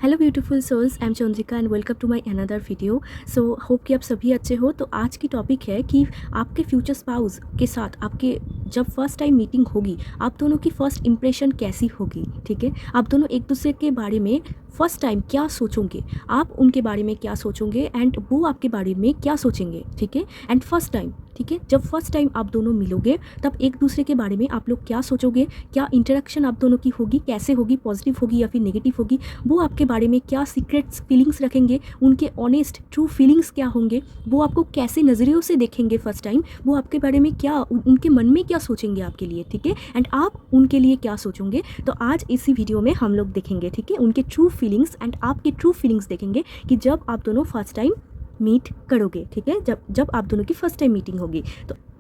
Hello beautiful souls, I am Chandrika and welcome to my another video. So hope कि आप सभी अच्छे हो। तो आज की टॉपिक है कि आपके फ्यूचर स्पाउस के साथ आपके जब फर्स्ट टाइम मीटिंग होगी, आप दोनों की फ़र्स्ट इंप्रेशन कैसी होगी। ठीक है, आप दोनों एक दूसरे के बारे में फ़र्स्ट टाइम क्या सोचोगे, आप उनके बारे में क्या सोचोगे एंड वो आपके बारे में क्या सोचेंगे। ठीक है, एंड फर्स्ट टाइम, ठीक है, जब फर्स्ट टाइम आप दोनों मिलोगे तब एक दूसरे के बारे में आप लोग क्या सोचोगे, क्या इंटरेक्शन आप दोनों की होगी, कैसे होगी, पॉजिटिव होगी या फिर नेगेटिव होगी, वो आपके बारे में क्या सीक्रेट्स फीलिंग्स रखेंगे, उनके ऑनेस्ट ट्रू फीलिंग्स क्या होंगे, वो आपको कैसे नज़रियों से देखेंगे फर्स्ट टाइम, वो आपके बारे में क्या उनके मन में क्या सोचेंगे आपके लिए। ठीक है, एंड आप उनके लिए क्या सोचोगे। तो आज इसी वीडियो में हम लोग देखेंगे, ठीक है, उनके ट्रू फीलिंग्स एंड आपके ट्रू फीलिंग्स देखेंगे कि जब आप दोनों फर्स्ट टाइम मीट करोगे। ठीक है, जब आप दोनों की फर्स्ट टाइम मीटिंग होगी।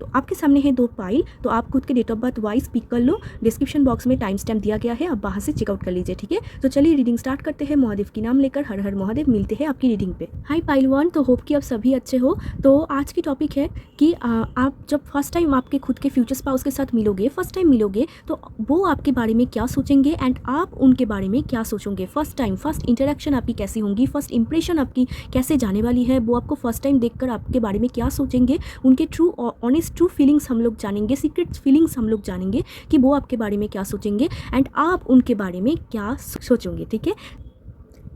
तो आपके सामने है दो फाइल, तो आप खुद के date of birth wise pick कर लो। डिस्क्रिप्शन बॉक्स में टाइम स्टैम्प दिया गया है, आप वहाँ से चेकआउट कर लीजिए। ठीक है, तो चलिए रीडिंग स्टार्ट करते हैं। महादेव की नाम लेकर हर हर महादेव। मिलते हैं आपकी रीडिंग पे। हाय पाइल वन, तो होप कि आप सभी अच्छे हो। तो आज की टॉपिक है कि आप जब फर्स्ट टाइम आपके खुद के फ्यूचर स्पाउस के साथ मिलोगे, फर्स्ट टाइम मिलोगे, तो वो आपके बारे में क्या सोचेंगे एंड आप उनके बारे में क्या सोचोगे। फर्स्ट टाइम फर्स्ट इंटरेक्शन आपकी कैसी होंगी, फर्स्ट इंप्रेशन आपकी कैसे जाने वाली है, वो आपको फर्स्ट टाइम देखकर आपके बारे में क्या सोचेंगे, उनके ट्रू ऑनेस्ट ट्रू फीलिंग्स हम लोग जानेंगे, सीक्रेट फीलिंग्स हम लोग जानेंगे कि वो आपके बारे में क्या सोचेंगे एंड आप उनके बारे में क्या सोचोगे। ठीक है,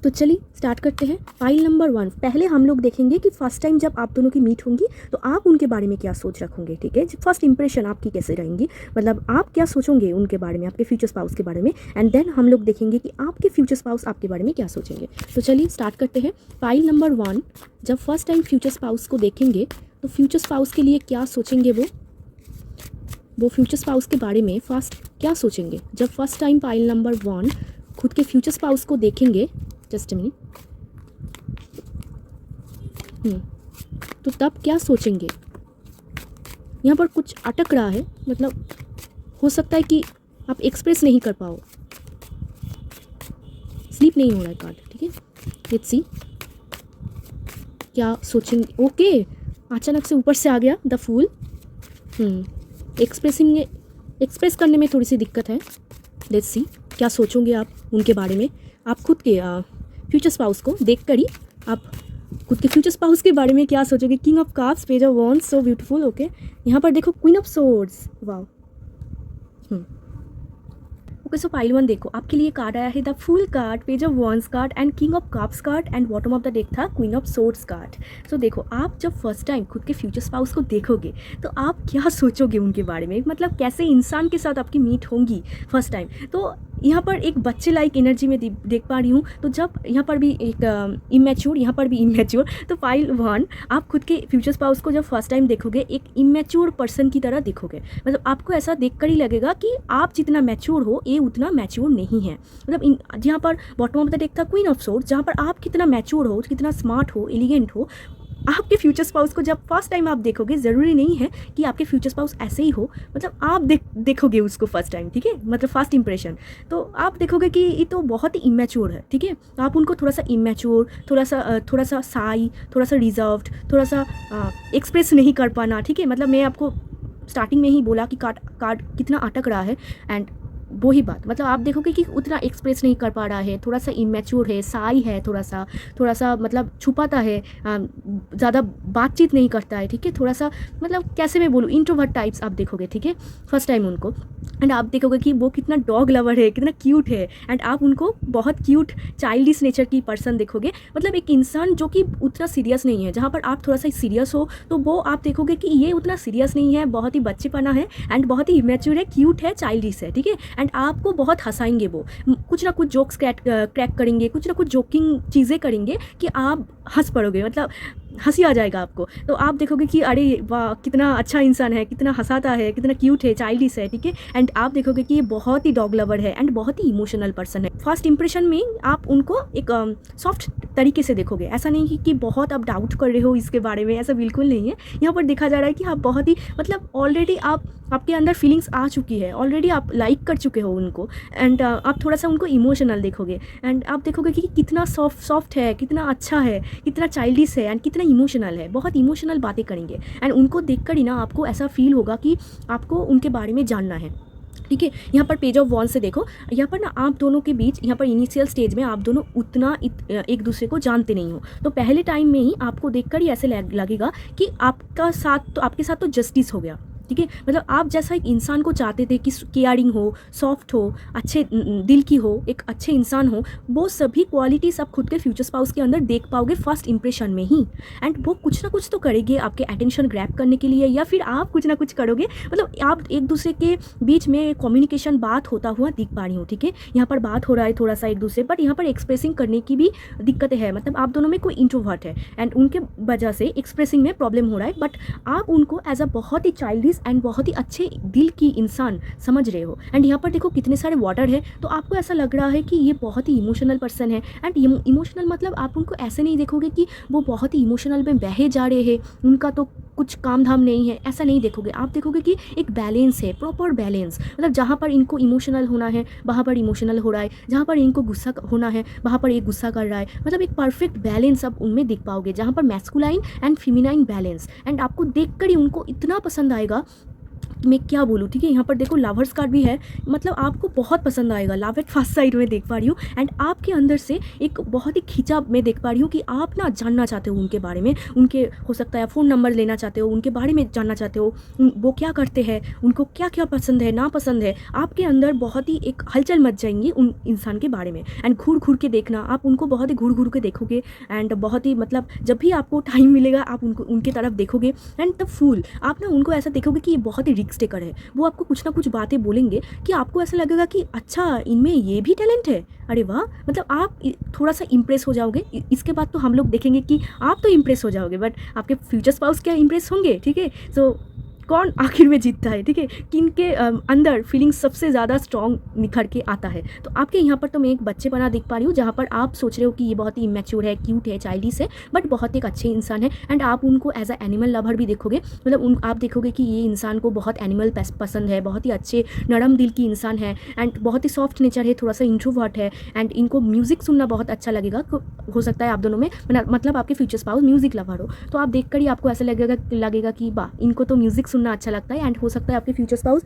तो चलिए स्टार्ट करते हैं। फाइल नंबर 1, पहले हम लोग देखेंगे कि फर्स्ट टाइम जब आप दोनों की मीट होंगी तो आप उनके बारे में क्या सोच रखोगे। ठीक है, फर्स्ट इंप्रेशन आपकी कैसे रहेंगी, मतलब आप क्या सोचोगे उनके बारे में, आपके फ्यूचर स्पाउस के बारे में, एंड देन हम लोग देखेंगे कि आपके फ्यूचर स्पाउस आपके बारे में क्या सोचेंगे। तो चलिए स्टार्ट करते हैं। फाइल नंबर 1, जब फर्स्ट टाइम फ्यूचर स्पाउस को देखेंगे तो फ्यूचर स्पाउस के लिए क्या सोचेंगे, वो फ्यूचर स्पाउस के बारे में फर्स्ट क्या सोचेंगे जब फर्स्ट टाइम फाइल नंबर 1 खुद के फ्यूचर स्पाउस को देखेंगे। Just a minute. तो तब क्या सोचेंगे। यहाँ पर कुछ अटक रहा है, मतलब हो सकता है कि आप एक्सप्रेस नहीं कर पाओ, स्लीप नहीं हो रहा है कार्ड। ठीक है, लेट्स सी क्या सोचेंगे। ओके, अचानक से ऊपर से आ गया द फूल। एक्सप्रेस करने में थोड़ी सी दिक्कत है। लेट्स सी क्या सोचोगे आप उनके बारे में। आप खुद के फ्यूचर स्पाउस को देखकर ही आप खुद के फ्यूचर स्पाउस के बारे में क्या सोचोगे। King of cups, page of wands, so beautiful. Okay, यहाँ पर देखो queen of swords, wow. Okay, so file 1 देखो, आपके लिए कार्ड आया है the full card, page of wands card and king of cups card and bottom of the deck था queen of swords card. सो देखो, आप जब फर्स्ट टाइम खुद के फ्यूचर स्पाउस को देखोगे तो आप क्या सोचोगे उनके बारे में, मतलब कैसे इंसान के साथ आपकी मीट होंगी फर्स्ट टाइम। तो यहाँ पर एक बच्चे लाइक एनर्जी में देख पा रही हूँ। तो जब यहाँ पर भी एक इमेच्योर, यहाँ पर भी इमेच्योर। तो फाइल 1, आप खुद के फ्यूचर स्पाउस को जब फर्स्ट टाइम देखोगे एक इमेच्योर पर्सन की तरह देखोगे, मतलब आपको ऐसा देखकर ही लगेगा कि आप जितना मैच्योर हो ये उतना मैच्योर नहीं है। मतलब जहाँ पर बॉटम ऑफ द डेक था क्वीन ऑफ सोर्ड्स, जहाँ पर आप कितना मैच्योर हो, कितना स्मार्ट हो, एलिगेंट हो, आपके फ्यूचर स्पाउस को जब फर्स्ट टाइम आप देखोगे, ज़रूरी नहीं है कि आपके फ्यूचर स्पाउस ऐसे ही हो, मतलब आप देखोगे उसको फर्स्ट टाइम। ठीक है, मतलब फर्स्ट इंप्रेशन, तो आप देखोगे कि ये तो बहुत ही इमेच्योर है। ठीक है, आप उनको थोड़ा सा इमेच्योर, थोड़ा सा साई, थोड़ा सा रिजर्व्ड, थोड़ा सा एक्सप्रेस नहीं कर पाना। ठीक है, मतलब मैं आपको स्टार्टिंग में ही बोला कि कार्ड कितना अटक रहा है, एंड वही बात, मतलब आप देखोगे कि उतना एक्सप्रेस नहीं कर पा रहा है, थोड़ा सा इमेच्योर है, साई है, थोड़ा सा मतलब छुपाता है, ज़्यादा बातचीत नहीं करता है। ठीक है, थोड़ा सा मतलब कैसे मैं बोलूँ, इंट्रोवर्ट टाइप्स आप देखोगे। ठीक है, फर्स्ट टाइम उनको, एंड आप देखोगे कि वो कितना डॉग लवर है, कितना क्यूट है, एंड आप उनको बहुत क्यूट चाइल्डिश नेचर की पर्सन देखोगे, मतलब एक इंसान जो कि उतना सीरियस नहीं है। जहाँ पर आप थोड़ा सा सीरियस हो तो वो आप देखोगे कि ये उतना सीरियस नहीं है, बहुत ही बच्चेपना है एंड बहुत ही इमेच्योर है, क्यूट है, चाइल्डिश है। ठीक है, एंड आपको बहुत हंसाएंगे, वो कुछ ना कुछ जोक्स क्रैक करेंगे, कुछ ना कुछ जोकिंग चीज़ें करेंगे कि आप हंस पड़ोगे, मतलब हंसी आ जाएगा आपको। तो आप देखोगे कि अरे वाह, कितना अच्छा इंसान है, कितना हंसाता है, कितना क्यूट है, चाइल्डिश है। ठीक है, एंड आप देखोगे कि ये बहुत ही डॉग लवर है एंड बहुत ही इमोशनल पर्सन है। फर्स्ट इंप्रेशन में आप उनको एक सॉफ्ट तरीके से देखोगे, ऐसा नहीं कि बहुत आप डाउट कर रहे हो इसके बारे में, ऐसा बिल्कुल नहीं है। यहाँ पर देखा जा रहा है कि आप बहुत ही, मतलब ऑलरेडी आपके अंदर फीलिंग्स आ चुकी है, ऑलरेडी आप लाइक कर चुके हो उनको, एंड आप थोड़ा सा उनको इमोशनल देखोगे, एंड आप देखोगे कि कितना सॉफ्ट है, कितना अच्छा है, कितना चाइल्डिश है एंड कितना इमोशनल है, बहुत इमोशनल बातें करेंगे। एंड उनको देखकर ही ना आपको ऐसा फील होगा कि आपको उनके बारे में जानना है। ठीक है। यहाँ पर पेज ऑफ वॉन्स से देखो, यहाँ पर ना आप दोनों के बीच, यहाँ पर इनिशियल स्टेज में आप दोनों उतना एक दूसरे को जानते नहीं हो, तो पहले टाइम में ही आपको देखकर ही ऐसे लगेगा कि आपके साथ तो जस्टिस हो गया। ठीक है, मतलब आप जैसा एक इंसान को चाहते थे कि केयरिंग हो, सॉफ्ट हो, अच्छे दिल की हो, एक अच्छे इंसान हो, वो सभी क्वालिटीज़ आप खुद के फ्यूचर स्पाउस के अंदर देख पाओगे फर्स्ट इंप्रेशन में ही। एंड वो कुछ ना कुछ तो करेंगे आपके अटेंशन ग्रैब करने के लिए, या फिर आप कुछ ना कुछ करोगे, मतलब आप एक दूसरे के बीच में कम्युनिकेशन बात होता हुआ दिख पा रही हूँ। ठीक है, यहाँ पर बात हो रहा है थोड़ा सा एक दूसरे, बट यहाँ पर एक्सप्रेसिंग करने की भी दिक्कतें है, मतलब आप दोनों में कोई इंट्रोवर्ट है एंड उनके वजह से एक्सप्रेसिंग में प्रॉब्लम हो रहा है, बट आप उनको एज अ बहुत ही चाइल्डिश एंड बहुत ही अच्छे दिल की इंसान समझ रहे हो। एंड यहाँ पर देखो कितने सारे वाटर है, तो आपको ऐसा लग रहा है कि ये बहुत ही इमोशनल पर्सन है। एंड इमोशनल मतलब आप उनको ऐसे नहीं देखोगे कि वो बहुत ही इमोशनल में बहे जा रहे हैं, उनका तो कुछ काम धाम नहीं है, ऐसा नहीं देखोगे। आप देखोगे कि एक बैलेंस है, प्रॉपर बैलेंस, मतलब जहाँ पर इनको इमोशनल होना है वहाँ पर इमोशनल हो रहा है, जहाँ पर इनको गुस्सा होना है वहाँ पर ये गुस्सा कर रहा है, मतलब एक परफेक्ट बैलेंस आप उनमें देख पाओगे, जहाँ पर masculine and feminine balance. And आपको देखकर ही उनको इतना पसंद आएगा, मैं क्या बोलूँ। ठीक है, यहाँ पर देखो लवर्स कार्ड भी है, मतलब आपको बहुत पसंद आएगा, लव एट फर्स्ट साइट में देख पा रही हूँ। एंड आपके अंदर से एक बहुत ही खिंचा मैं देख पा रही हूँ कि आप ना जानना चाहते हो उनके बारे में, उनके हो सकता है फ़ोन नंबर लेना चाहते हो, उनके बारे में जानना चाहते हो, वो क्या करते हैं, उनको क्या क्या पसंद है ना पसंद है। आपके अंदर बहुत ही एक हलचल मच जाएंगी उन इंसान के बारे में। एंड घूर घूर के देखना, आप उनको बहुत ही घूर घूर के देखोगे, एंड बहुत ही मतलब जब भी आपको टाइम मिलेगा आप उनको उनके तरफ देखोगे। एंड द फूल, आप ना उनको ऐसा देखोगे कि ये बहुत ही रिस्क टेकर है, वो आपको कुछ ना कुछ बातें बोलेंगे कि आपको ऐसा लगेगा कि अच्छा इनमें ये भी टैलेंट है, अरे वाह, मतलब आप थोड़ा सा इम्प्रेस हो जाओगे। इसके बाद तो हम लोग देखेंगे कि आप तो इम्प्रेस हो जाओगे, बट आपके फ्यूचर स्पाउस क्या इम्प्रेस होंगे। ठीक है, सो कौन आखिर में जीतता है, ठीक है, किनके अंदर फीलिंग्स सबसे ज़्यादा स्ट्रॉन्ग निखर के आता है। तो आपके यहाँ पर तो मैं एक बच्चे बना देख पा रही हूँ, जहाँ पर आप सोच रहे हो कि ये बहुत ही इमेच्योर है, क्यूट है, चाइल्डिश है, बट बहुत एक अच्छे इंसान है। एंड आप उनको एज अ एनिमल लवर भी देखोगे, मतलब आप देखोगे कि ये इंसान को बहुत एनिमल पसंद है, बहुत ही अच्छे नरम दिल की इंसान है, एंड बहुत ही सॉफ्ट नेचर है, थोड़ा सा इंट्रोवर्ट है, एंड इनको म्यूज़िक सुनना बहुत अच्छा लगेगा। हो सकता है आप दोनों में मतलब आपके फ्यूचर स्पाउस म्यूज़िक लवर हो, तो आप देख कर ही आपको ऐसा लगेगा कि वाह, इनको तो म्यूज़िक सुनना अच्छा लगता है। एंड हो सकता है आपके फ्यूचर स्पाउस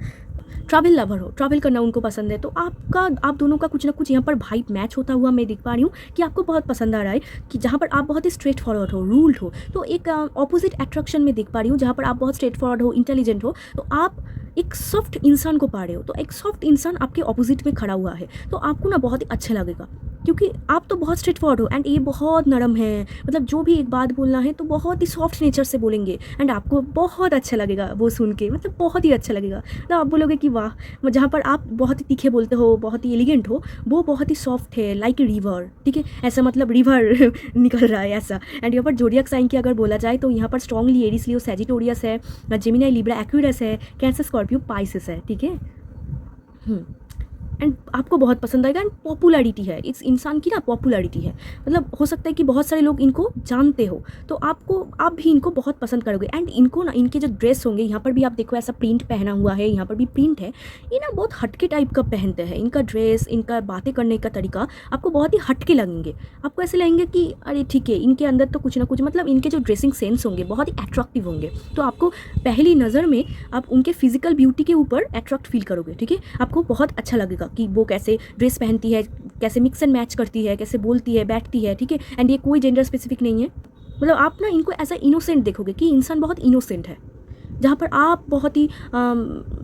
ट्रैवल लवर हो, ट्रैवल करना उनको पसंद है, तो आप दोनों का कुछ ना कुछ यहाँ पर वाइब मैच होता हुआ मैं देख पा रही हूँ कि आपको बहुत पसंद आ रहा है, कि जहाँ पर आप बहुत ही स्ट्रेट फॉरवर्ड हो, रूल्ड हो, तो एक ऑपोजिट अट्रैक्शन में देख पा रही हूँ, जहाँ पर आप बहुत स्ट्रेट फॉरवर्ड हो, इंटेलिजेंट हो, तो आप एक सॉफ्ट इंसान को पा रहे हो, तो एक सॉफ्ट इंसान आपके ऑपोजिट में खड़ा हुआ है, तो आपको ना बहुत ही अच्छा लगेगा, क्योंकि आप तो बहुत स्ट्रेट फॉरवर्ड हो एंड ये बहुत नरम है, मतलब जो भी एक बात बोलना है तो बहुत ही सॉफ्ट नेचर से बोलेंगे, एंड आपको बहुत अच्छा लगेगा वो सुन के, मतलब बहुत ही अच्छा लगेगा। तो आप बोलोगे कि वाह, जहाँ पर आप बहुत ही तीखे बोलते हो, बहुत ही एलिगेंट हो, वो बहुत ही सॉफ्ट है, लाइक ए रिवर। ठीक है, ऐसा मतलब रिवर निकल रहा है ऐसा। एंड यहाँ पर जोडियक साइन की अगर बोला जाए तो यहाँ पर स्ट्रॉन्गली एरीज लियो सैजिटेरियस है, जेमिनी लिब्रा एक्वेरियस है, कैंसर स्कॉर्पियो पाइसेस है। ठीक है, एंड आपको बहुत पसंद आएगा। एंड पॉपुलैरिटी है, इस इंसान की ना पॉपुलैरिटी है, मतलब हो सकता है कि बहुत सारे लोग इनको जानते हो, तो आप भी इनको बहुत पसंद करोगे। एंड इनको ना इनके जो ड्रेस होंगे, यहाँ पर भी आप देखो ऐसा प्रिंट पहना हुआ है, यहाँ पर भी प्रिंट है, ये ना बहुत हटके टाइप का पहनते हैं, इनका ड्रेस, इनका बातें करने का तरीका आपको बहुत ही हटके लगेंगे। आपको ऐसे लगेंगे कि अरे ठीक है, इनके अंदर तो कुछ ना कुछ, मतलब इनके जो ड्रेसिंग सेंस होंगे बहुत ही अट्रैक्टिव होंगे, तो आपको पहली नज़र में आप उनके फिजिकल ब्यूटी के ऊपर अट्रैक्ट फील करोगे। ठीक है, आपको बहुत अच्छा लगेगा कि वो कैसे ड्रेस पहनती है, कैसे मिक्स एंड मैच करती है, कैसे बोलती है, बैठती है। ठीक है, एंड ये कोई जेंडर स्पेसिफिक नहीं है, मतलब आप ना इनको ऐसा इनोसेंट देखोगे कि इंसान बहुत इनोसेंट है, जहाँ पर आप बहुत ही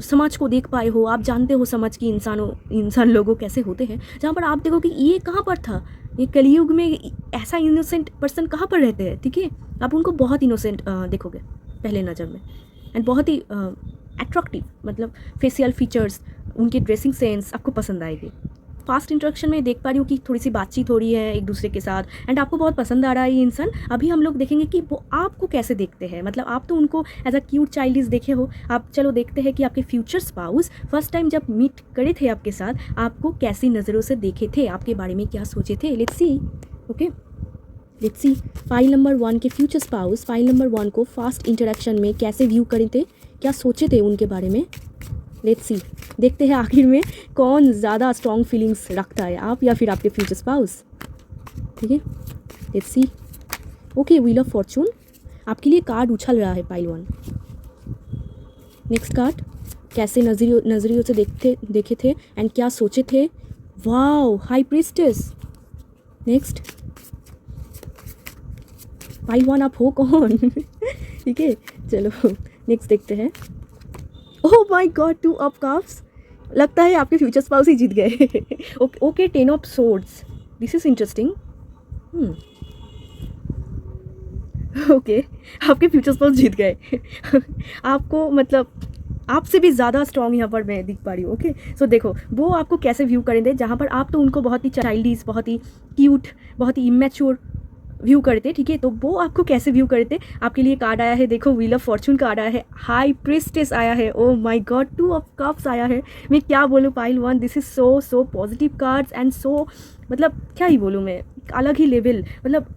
समाज को देख पाए हो, आप जानते हो समाज की इंसान लोगों कैसे होते हैं, जहाँ पर आप देखो कि ये कहाँ पर था, ये कलयुग में ऐसा इनोसेंट पर्सन कहाँ पर रहते हैं। ठीक है, आप उनको बहुत इनोसेंट देखोगे पहले नज़र में, एंड बहुत ही अट्रैक्टिव, मतलब फेशियल फीचर्स, उनके ड्रेसिंग सेंस आपको पसंद आएगी। फास्ट इंटरेक्शन में देख पा रही हूँ कि थोड़ी सी बातचीत हो रही है एक दूसरे के साथ, एंड आपको बहुत पसंद आ रहा है ये इंसान। अभी हम लोग देखेंगे कि वो आपको कैसे देखते हैं, मतलब आप तो उनको एज अ क्यूट चाइल्डिश देखे हो, आप चलो देखते हैं कि आपके फ्यूचर स्पाउस फर्स्ट टाइम जब मीट करे थे आपके साथ, आपको कैसी नज़रों से देखे थे, आपके बारे में क्या सोचे थे। Let's see, okay, let's see file number 1 के फ्यूचर स्पाउस फाइल नंबर 1 को फास्ट इंटरेक्शन में कैसे व्यू करे थे, क्या सोचे थे उनके बारे में। लेट्स सी, देखते हैं आखिर में कौन ज़्यादा स्ट्रॉन्ग फीलिंग्स रखता है, आप या फिर आपके फ्यूचर स्पाउस। ठीक है, let's see, okay, wheel of Fortune आपके लिए कार्ड उछल रहा है पाइल 1। नेक्स्ट कार्ड कैसे नजरियों से देखे थे एंड क्या सोचे थे। Wow, high priestess. Next, pile 1 आप हो कौन? ठीक है, चलो नेक्स्ट देखते हैं। Oh my God, 2 of cups. लगता है आपके फ्यूचर स्पाउस ही जीत गए। Okay, 10 of swords, this is interesting. Okay, आपके फ्यूचर स्पाउस जीत गए। आपको मतलब आपसे भी ज़्यादा स्ट्रॉन्ग यहाँ पर मैं दिख पा रही हूँ। ओके, सो देखो वो आपको कैसे व्यू करेंगे, जहाँ पर आप तो उनको बहुत ही चाइल्डिश, बहुत ही क्यूट, बहुत ही इमेच्योर व्यू करते, ठीक है, तो वो आपको कैसे व्यू करते। आपके लिए कार्ड आया है, देखो व्हील ऑफ फॉर्चून कार्ड आया है, हाई प्रीस्टेस आया है, oh my God, 2 of cups आया है। मैं क्या बोलूँ pile 1, this is so positive cards and so, मतलब क्या ही बोलूँ मैं, अलग ही लेवल। मतलब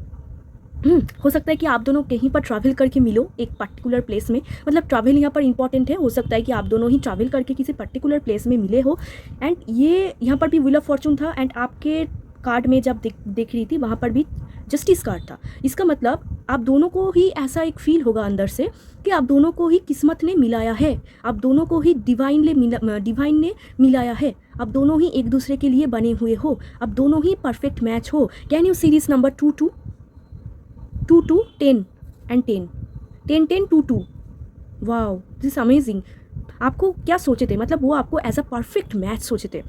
हो सकता है कि आप दोनों कहीं पर ट्रैवल करके मिलो एक पर्टिकुलर प्लेस में, मतलब ट्रैवल यहाँ पर इंपॉर्टेंट है। हो सकता है कि आप दोनों ही ट्रैवल करके किसी पर्टिकुलर प्लेस में मिले हो। एंड ये यहाँ पर भी व्हील ऑफ फॉर्चून था एंड आपके कार्ड में जब देख रही थी वहाँ पर भी जस्टिस कार्ड था। इसका मतलब आप दोनों को ही ऐसा एक फील होगा अंदर से कि आप दोनों को ही किस्मत ने मिलाया है, आप दोनों को ही डिवाइन ने मिलाया है, आप दोनों ही एक दूसरे के लिए बने हुए हो, आप दोनों ही परफेक्ट मैच हो। Can you see this number 2 2 2 2 10 and 10 10 10 2 2। Wow, this amazing. आपको क्या सोचे थे, मतलब वो आपको एज अ परफेक्ट मैच सोचे थे।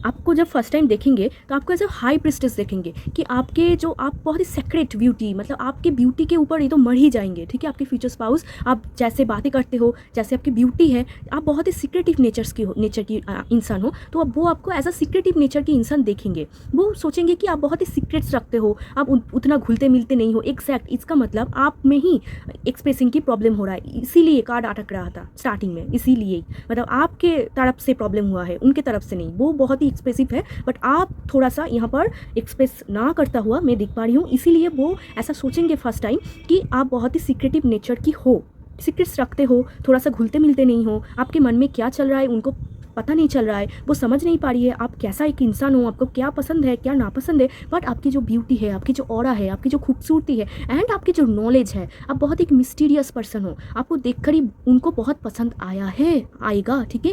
आपको जब फर्स्ट टाइम देखेंगे तो आपको ऐसा हाई प्रीस्टेस देखेंगे कि आपके जो आप बहुत ही सेक्रेट ब्यूटी, मतलब आपके ब्यूटी के ऊपर ये तो मर ही जाएंगे, ठीक है। आपके फ्यूचर स्पाउस, आप जैसे बातें करते हो, जैसे आपकी ब्यूटी है, आप बहुत ही सीक्रेटिव नेचर की इंसान हो, तो अब वो आपको एज अ सीक्रेटिव नेचर की इंसान देखेंगे। वो सोचेंगे कि आप बहुत ही सीक्रेट्स रखते हो, आप उतना घुलते मिलते नहीं हो। एग्जैक्ट, इसका मतलब आप में ही एक्सप्रेसिंग की प्रॉब्लम हो रहा है, इसीलिए कार्ड अटक रहा था स्टार्टिंग में, इसीलिए मतलब आपके तरफ से प्रॉब्लम हुआ है, उनके तरफ से नहीं। वो बहुत ही एक्सप्रेसिव है बट आप थोड़ा सा यहाँ पर एक्सप्रेस ना करता हुआ मैं देख पा रही हूँ, इसीलिए वो ऐसा सोचेंगे फर्स्ट टाइम कि आप बहुत ही सीक्रेटिव नेचर की हो, सीक्रेट्स रखते हो, थोड़ा सा घुलते मिलते नहीं हो, आपके मन में क्या चल रहा है उनको पता नहीं चल रहा है, वो समझ नहीं पा रही है आप कैसा एक इंसान हो, आपको क्या पसंद है क्या नापसंद है। बट आपकी जो ब्यूटी है, आपकी जो ऑरा है, आपकी जो खूबसूरती है एंड आपकी जो नॉलेज है, आप बहुत एक मिस्टीरियस पर्सन हो, आपको देखकर ही उनको बहुत पसंद आया है, आएगा, ठीक है।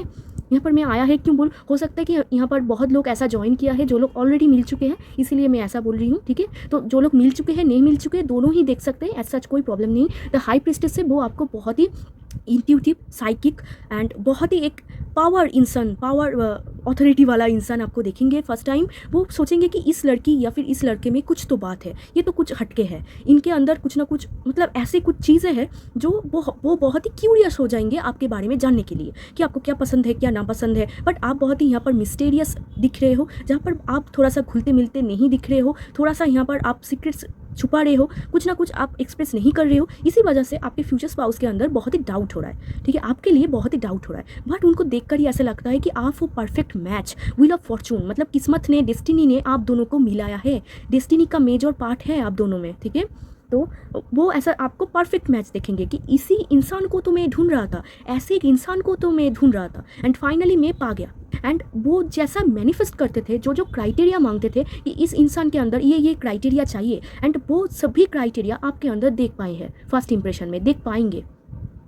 यहाँ पर मैं आया है क्यों बोल, हो सकता है कि यहाँ पर बहुत लोग ऐसा ज्वाइन किया है जो लोग ऑलरेडी मिल चुके हैं, इसीलिए मैं ऐसा बोल रही हूँ, ठीक है। तो जो लोग मिल चुके हैं, नहीं मिल चुके हैं, दोनों ही देख सकते हैं, ऐसा कोई प्रॉब्लम नहीं। द हाई प्रीस्टेस से वो आपको बहुत ही इंट्यूटिव, साइकिक एंड बहुत ही एक पावर इंसान, पावर अथॉरिटी वाला इंसान आपको देखेंगे फर्स्ट टाइम। वो सोचेंगे कि इस लड़की या फिर इस लड़के में कुछ तो बात है, ये तो कुछ हटके है, इनके अंदर कुछ ना कुछ, मतलब ऐसे कुछ चीज़ें हैं जो वो बहुत ही क्यूरियस हो जाएंगे आपके बारे में जानने के लिए कि आपको क्या पसंद है क्या नापसंद है। बट आप बहुत ही यहाँ पर मिस्टीरियस दिख रहे हो, जहाँ पर आप थोड़ा सा घुलते मिलते नहीं दिख रहे हो, थोड़ा सा यहाँ पर आप सीक्रेट्स छुपा रहे हो, कुछ ना कुछ आप एक्सप्रेस नहीं कर रहे हो। इसी वजह से आपके फ्यूचर स्पाउस के अंदर बहुत ही डाउट हो रहा है, ठीक है, आपके लिए बहुत ही डाउट हो रहा है। बट उनको देखकर ही ऐसा लगता है कि आप वो perfect match, wheel of Fortune, मतलब किस्मत ने, डेस्टिनी ने आप दोनों को मिलाया है, डेस्टिनी का मेजर पार्ट है आप दोनों में, ठीक है। तो वो ऐसा आपको परफेक्ट मैच देखेंगे कि इसी इंसान को तो मैं ढूंढ रहा था, ऐसे एक इंसान को तो मैं ढूंढ रहा था एंड फाइनली मैं पा गया। एंड वो जैसा मैनिफेस्ट करते थे, जो क्राइटेरिया मांगते थे कि इस इंसान के अंदर ये क्राइटेरिया चाहिए, एंड वो सभी क्राइटेरिया आपके अंदर देख पाए हैं, फर्स्ट इंप्रेशन में देख पाएंगे।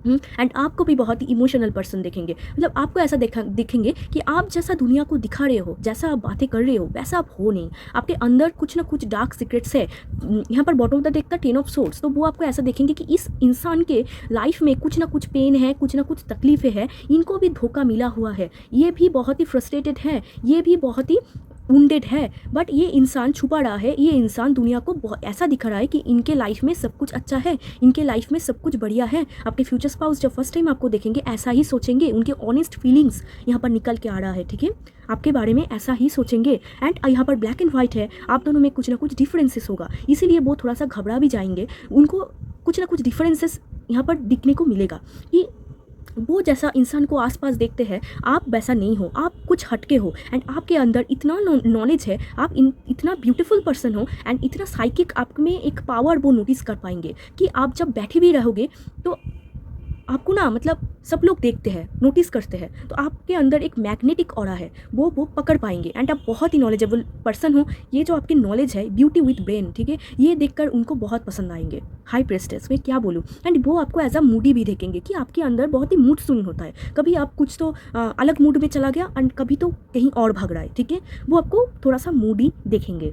एंड आपको भी बहुत ही इमोशनल पर्सन देखेंगे, मतलब आपको ऐसा दिखेंगे कि आप जैसा दुनिया को दिखा रहे हो, जैसा आप बातें कर रहे हो, वैसा आप हो नहीं, आपके अंदर कुछ ना कुछ डार्क सीक्रेट्स है। यहाँ पर बॉटम ऑफ द डेक का 10 ऑफ सोर्ड्स, तो वो आपको ऐसा देखेंगे कि इस इंसान के लाइफ में कुछ ना कुछ पेन है, कुछ ना कुछ तकलीफें हैं, इनको भी धोखा मिला हुआ है, ये भी बहुत ही फ्रस्ट्रेटेड है, ये भी बहुत ही वुंडेड है, बट ये इंसान छुपा रहा है, ये इंसान दुनिया को बहुत ऐसा दिखा रहा है कि इनके लाइफ में सब कुछ अच्छा है, इनके लाइफ में सब कुछ बढ़िया है। आपके फ्यूचर स्पाउस जब फर्स्ट टाइम आपको देखेंगे ऐसा ही सोचेंगे, उनके ऑनेस्ट फीलिंग्स यहाँ पर निकल के आ रहा है, ठीक है, आपके बारे में ऐसा ही सोचेंगे। एंड यहाँ पर ब्लैक एंड वाइट है, आप दोनों में कुछ ना कुछ डिफरेंसेस होगा, इसीलिए वो थोड़ा सा घबरा भी जाएंगे, उनको कुछ ना कुछ डिफरेंसेस यहाँ पर दिखने को मिलेगा कि वो जैसा इंसान को आसपास देखते हैं आप वैसा नहीं हो, आप कुछ हटके हो एंड आपके अंदर इतना नॉलेज है, आप इतना ब्यूटीफुल पर्सन हो एंड इतना साइकिक, आप में एक पावर वो नोटिस कर पाएंगे कि आप जब बैठे भी रहोगे तो आपको ना मतलब सब लोग देखते हैं, नोटिस करते हैं, तो आपके अंदर एक मैग्नेटिक ऑरा है, वो पकड़ पाएंगे एंड आप बहुत ही नॉलेजेबल पर्सन हो। ये जो आपकी नॉलेज है, ब्यूटी विथ ब्रेन, ठीक है, ये देखकर उनको बहुत पसंद आएंगे। हाई प्रेस्टेस में क्या बोलूँ, एंड वो आपको एज अ मूडी भी देखेंगे कि आपके अंदर बहुत ही मूड स्विंग होता है, कभी आप कुछ तो अलग मूड में चला गया एंड कभी तो कहीं और भाग रहा है, ठीक है, वो आपको थोड़ा सा मूडी देखेंगे।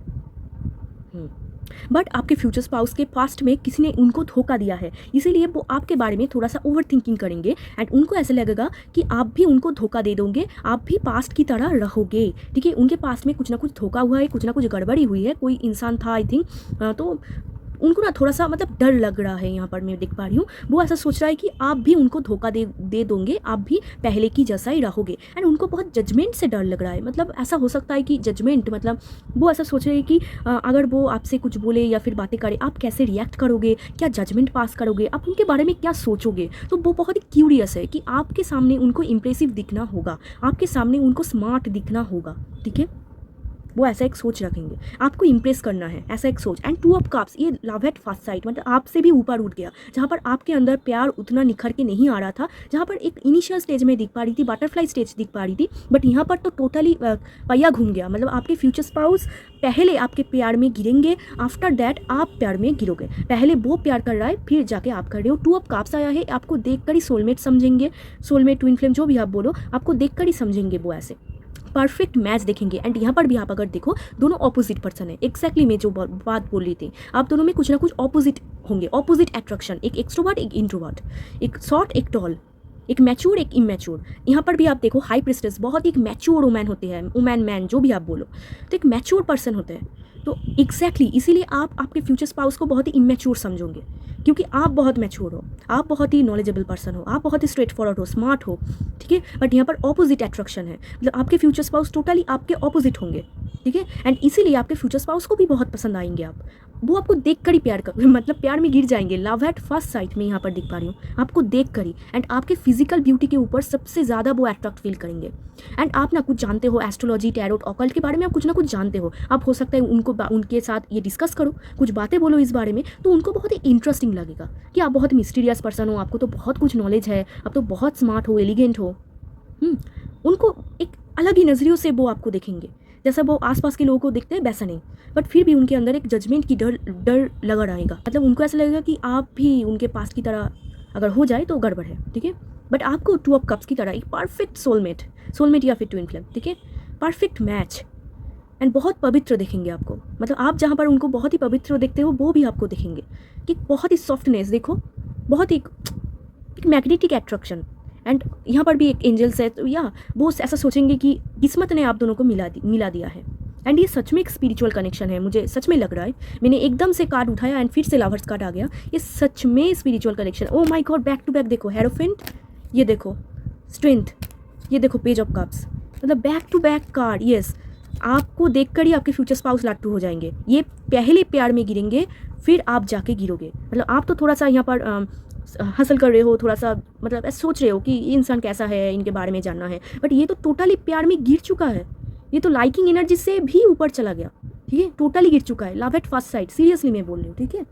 बट आपके फ्यूचर स्पाउस के पास्ट में किसी ने उनको धोखा दिया है, इसीलिए वो आपके बारे में थोड़ा सा ओवर थिंकिंग करेंगे एंड उनको ऐसे लगेगा कि आप भी उनको धोखा दे दोगे, आप भी पास्ट की तरह रहोगे, ठीक है। उनके पास्ट में कुछ ना कुछ धोखा हुआ है, कुछ ना कुछ गड़बड़ी हुई है, कोई इंसान था आई थिंक, तो उनको ना थोड़ा सा मतलब डर लग रहा है, यहाँ पर मैं देख पा रही हूँ। वो ऐसा सोच रहा है कि आप भी उनको धोखा दे दोगे, आप भी पहले की जैसा ही रहोगे एंड उनको बहुत जजमेंट से डर लग रहा है। मतलब ऐसा हो सकता है कि जजमेंट मतलब वो ऐसा सोच रहे हैं कि अगर वो आपसे कुछ बोले या फिर बातें करे, आप कैसे रिएक्ट करोगे, क्या जजमेंट पास करोगे, आप उनके बारे में क्या सोचोगे। तो वो बहुत ही क्यूरियस है कि आपके सामने उनको इम्प्रेसिव दिखना होगा, आपके सामने उनको स्मार्ट दिखना होगा, ठीक है। वो ऐसा एक सोच रखेंगे, आपको इंप्रेस करना है, ऐसा एक सोच। एंड 2 ऑफ कप्स, ये लव एट फर्स्ट साइट, मतलब आपसे भी ऊपर उठ गया, जहाँ पर आपके अंदर प्यार उतना निखर के नहीं आ रहा था, जहाँ पर एक इनिशियल स्टेज में दिख पा रही थी, बटरफ्लाई स्टेज दिख पा रही थी, बट यहाँ पर तो टोटली पहिया घूम गया। मतलब आपके फ्यूचर स्पाउस पहले आपके प्यार में गिरेंगे, आफ्टर दैट आप प्यार में गिरोगे। पहले वो प्यार कर रहा है, फिर जाके आप कर रहे हो। 2 ऑफ कप्स आया है, आपको देख कर ही सोलमेट समझेंगे, सोलमेट, ट्विन फ्लेम, जो भी आप बोलो, आपको देख कर ही समझेंगे, वो ऐसे परफेक्ट मैच देखेंगे। एंड यहाँ पर भी आप अगर देखो, दोनों ऑपोजिट पर्सन है, एक्जैक्टली मैं जो बात बोल रही थी, आप दोनों में कुछ ना कुछ ऑपोजिट होंगे, ऑपोजिट अट्रैक्शन, एक एक्सट्रोवर्ट एक इंट्रोवर्ट, एक शॉर्ट एक टॉल, एक मैच्योर एक इमैच्योर। यहाँ पर भी आप देखो, हाई प्रिस्टेस बहुत एक मैच्योर वुमैन होती है, वुमैन मैन जो भी आप बोलो, तो एक मैच्योर पर्सन होते हैं। तो एग्जैक्टली इसीलिए आप आपके फ्यूचर स्पाउस को बहुत ही इमैच्योर समझोगे, क्योंकि आप बहुत मैच्योर हो, आप बहुत ही नॉलेजेबल पर्सन हो, आप बहुत ही स्ट्रेट फॉरवर्ड हो, स्मार्ट हो, ठीक है। बट यहाँ पर ऑपोजिट अट्रैक्शन है, मतलब आपके फ्यूचर स्पाउस टोटली आपके ऑपोजिट होंगे, ठीक है। एंड इसीलिए आपके फ्यूचर स्पाउस को भी बहुत पसंद आएंगे आप, वो आपको देख कर ही प्यार कर मतलब प्यार में गिर जाएंगे। लव एट फर्स्ट साइट में यहाँ पर दिख पा रही हूँ, आपको देख कर ही, एंड आपके फिजिकल ब्यूटी के ऊपर सबसे ज़्यादा वो अट्रैक्ट फील करेंगे। एंड आप ना कुछ जानते हो, एस्ट्रोलॉजी, टैरोट, ऑकल्ट के बारे में आप कुछ ना कुछ जानते हो, आप हो सकता है उनके साथ ये डिस्कस करो, कुछ बातें बोलो इस बारे में, तो उनको बहुत ही इंटरेस्टिंग लगेगा कि आप बहुत मिस्टीरियस पर्सन हो, आपको तो बहुत कुछ नॉलेज है, आप तो बहुत स्मार्ट हो, एलिगेंट हो। उनको एक अलग ही नज़रियों से वो आपको देखेंगे, जैसा वो आसपास के लोगों को देखते हैं वैसा नहीं, बट फिर भी उनके अंदर एक जजमेंट की डर लगा रहेगा। मतलब उनको ऐसा लगेगा कि आप भी उनके पास की तरह अगर हो जाए तो गड़बड़ है, ठीक है। बट आपको 2 ऑफ कप्स की तरह एक परफेक्ट सोलमेट या फिर ट्विन फ्लेम, ठीक है, परफेक्ट मैच, एंड बहुत पवित्र देखेंगे आपको। मतलब आप जहाँ पर उनको बहुत ही पवित्र देखते हो, वो भी आपको देखेंगे कि बहुत ही सॉफ्टनेस, देखो बहुत ही एक मैग्नेटिक एट्रैक्शन। एंड यहाँ पर भी एक एंजल्स है, तो या वो ऐसा सोचेंगे कि किस्मत ने आप दोनों को मिला दिया है। एंड ये सच में एक स्पिरिचुअल कनेक्शन है, मुझे सच में लग रहा है। मैंने एकदम से कार्ड उठाया एंड फिर से लवर्स कार्ड आ गया, ये सच में spiritual connection. Oh my god, back to back देखो, हेरोफेंट, ये देखो स्ट्रेंथ, ये देखो पेज ऑफ कप्स, मतलब back to back card. Yes, आपको देखकर ही आपके फ्यूचर स्पाउस लट्टू हो जाएंगे, ये पहले प्यार में गिरेंगे, फिर आप जाके गिरोगे। मतलब आप तो थोड़ा सा यहाँ पर हासिल कर रहे हो, थोड़ा सा मतलब ऐसे सोच रहे हो कि ये इंसान कैसा है, इनके बारे में जानना है, बट ये तो टोटली प्यार में गिर चुका है, ये तो लाइकिंग एनर्जी से भी ऊपर चला गया, ठीक है, टोटली गिर चुका है। Love at first sight, seriously मैं बोल रही हूँ, ठीक है।